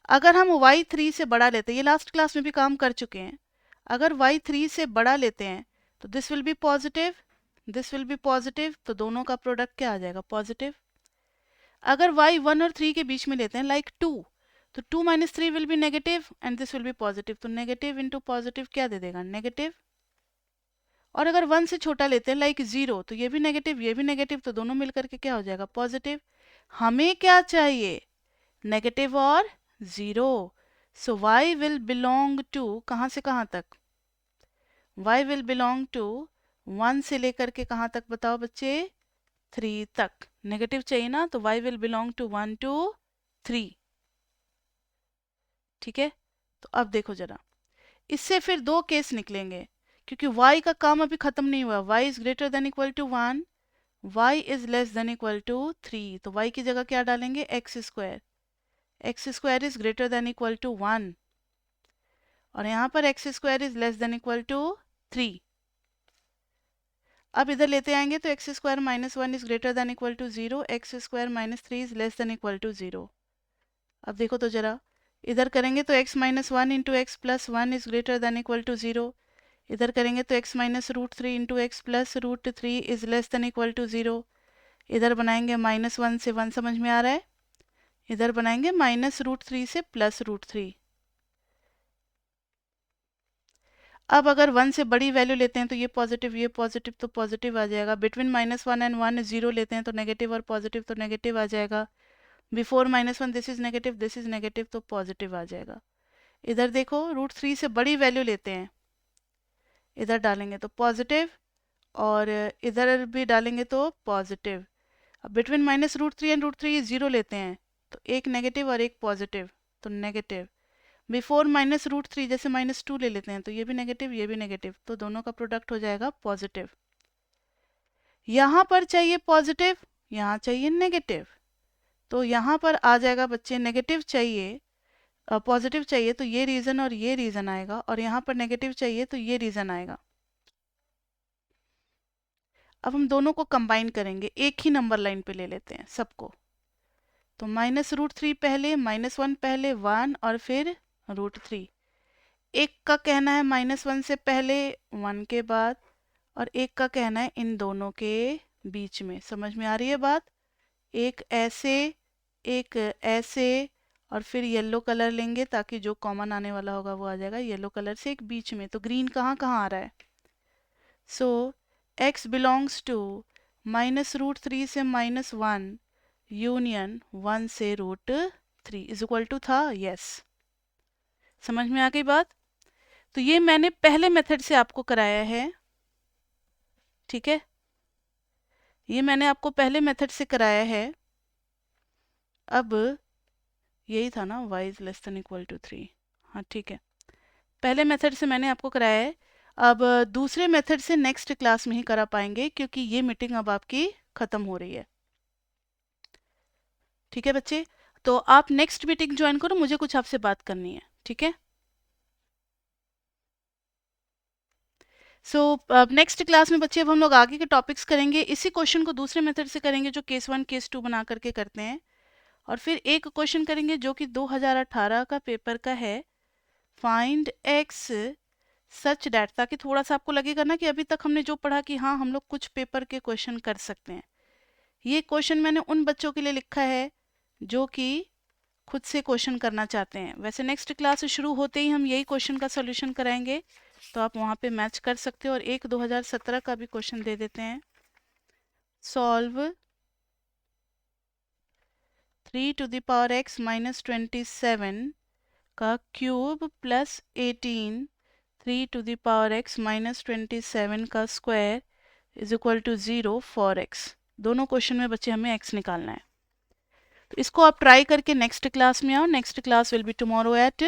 अगर हम y 3 से बड़ा लेते हैं, ये लास्ट क्लास में भी काम कर चुके हैं, अगर y 3 से बड़ा लेते हैं तो this will B positive, this will B positive, तो दोनों का प्रोडक्ट क्या आ जाएगा, पॉजिटिव। अगर y 1 और 3 के बीच में लेते हैं लाइक 2, तो 2 minus 3 will be negative and this will B positive, तो नेगेटिव इंटू पॉजिटिव क्या दे देगा, नेगेटिव। और अगर 1 से छोटा लेते हैं लाइक 0, तो ये भी नेगेटिव ये भी नेगेटिव, तो दोनों मिलकर के क्या हो जाएगा, पॉजिटिव। हमें क्या चाहिए, नेगेटिव और 0। सो y विल बिलोंग टू कहाँ से कहाँ तक, y विल बिलोंग टू 1 से लेकर के कहाँ तक बताओ बच्चे, 3 तक। नेगेटिव चाहिए ना, तो y will belong to 1 to 3। ठीक है, तो अब देखो जरा, इससे फिर दो केस निकलेंगे, क्योंकि y का काम अभी खत्म नहीं हुआ। y is greater than equal to 1, y is less than equal to 3, तो y की जगह क्या डालेंगे, x square. X square is greater than equal to 1 और यहाँ पर x square is less than equal to 3। अब इधर लेते आएंगे तो x square minus 1 is greater than equal to 0, x square minus 3 is less than equal to 0। अब देखो तो जरा, इधर करेंगे तो x minus 1 into x plus 1 is greater than equal to 0, इधर करेंगे तो x minus root 3 into x plus root 3 is less than equal to 0, इधर बनाएंगे माइनस 1 से 1 समझ में आ रहा है, इधर बनाएंगे माइनस रूट 3 से प्लस रूट 3। अब अगर 1 से बड़ी वैल्यू लेते हैं तो ये पॉजिटिव तो पॉजिटिव आ जाएगा। बिटवीन माइनस 1 एंड 1 0 लेते हैं तो नेगेटिव और पॉजिटिव, तो नेगेटिव आ जाएगा। Before minus 1 this is negative, तो पॉजिटिव आ जाएगा। इधर देखो, रूट 3 से बड़ी वैल्यू लेते हैं, इधर डालेंगे तो पॉजिटिव और इधर भी डालेंगे तो पॉजिटिव। अब between minus root 3 and root 3 0 लेते हैं तो एक नेगेटिव और एक पॉजिटिव, तो नेगेटिव। बिफोर माइनस रूट 3 जैसे माइनस 2 ले लेते हैं तो ये भी नेगेटिव, तो दोनों का प्रोडक्ट हो जाएगा पॉजिटिव। यहाँ पर चाहिए पॉजिटिव, यहाँ चाहिए नेगेटिव, तो यहाँ पर आ जाएगा बच्चे नेगेटिव चाहिए, पॉजिटिव चाहिए तो ये रीजन और ये रीजन आएगा, और यहाँ पर नेगेटिव चाहिए तो ये रीजन आएगा। अब हम दोनों को कंबाइन करेंगे, एक ही नंबर लाइन पे ले लेते हैं सबको, तो माइनस रूट 3 पहले, माइनस 1 पहले, 1 और फिर रूट 3। एक का कहना है माइनस 1 से पहले 1 के बाद, और एक का कहना है इन दोनों के बीच में। समझ में आ रही है बात, एक ऐसे एक ऐसे, और फिर येलो कलर लेंगे ताकि जो कॉमन आने वाला होगा वो आ जाएगा येलो कलर से एक बीच में। तो ग्रीन कहाँ कहाँ आ रहा है, so x belongs to minus root 3 से माइनस 1 यूनियन 1 से रूट 3 इज इक्वल टू था, यस। समझ में आ गई बात, तो ये मैंने पहले मेथड से आपको कराया है, ठीक है, ये मैंने आपको पहले मेथड से कराया है। अब यही था ना, y is less than equal to 3, हाँ ठीक है, पहले मेथड से मैंने आपको कराया है। अब दूसरे मेथड से नेक्स्ट क्लास में ही करा पाएंगे, क्योंकि ये मीटिंग अब आपकी ख़त्म हो रही है। ठीक है बच्चे, तो आप नेक्स्ट मीटिंग ज्वाइन करो, मुझे कुछ आपसे बात करनी है, ठीक है। सो नेक्स्ट क्लास में बच्चे अब हम लोग आगे के टॉपिक्स करेंगे, इसी क्वेश्चन को दूसरे मेथड से करेंगे जो केस 1 केस 2 बना करके करते हैं, और फिर एक क्वेश्चन करेंगे जो कि 2018 का पेपर का है, फाइंड एक्स सच डैट, ताकि थोड़ा सा आपको लगेगा ना कि अभी तक हमने जो पढ़ा कि हाँ हम लोग कुछ पेपर के क्वेश्चन कर सकते हैं। ये क्वेश्चन मैंने उन बच्चों के लिए लिखा है जो कि खुद से क्वेश्चन करना चाहते हैं। वैसे नेक्स्ट क्लास शुरू होते ही हम यही क्वेश्चन का सोल्यूशन कराएंगे, तो आप वहाँ पे मैच कर सकते हो। और एक 2017 का भी क्वेश्चन दे देते हैं। Solve 3 to the power x minus 27 का cube plus 18 3 to the power x minus 27 का square is equal to 0 for x। दोनों क्वेश्चन में बच्चे हमें x निकालना है। तो इसको आप ट्राई करके नेक्स्ट क्लास में आओ। Next class will be tomorrow at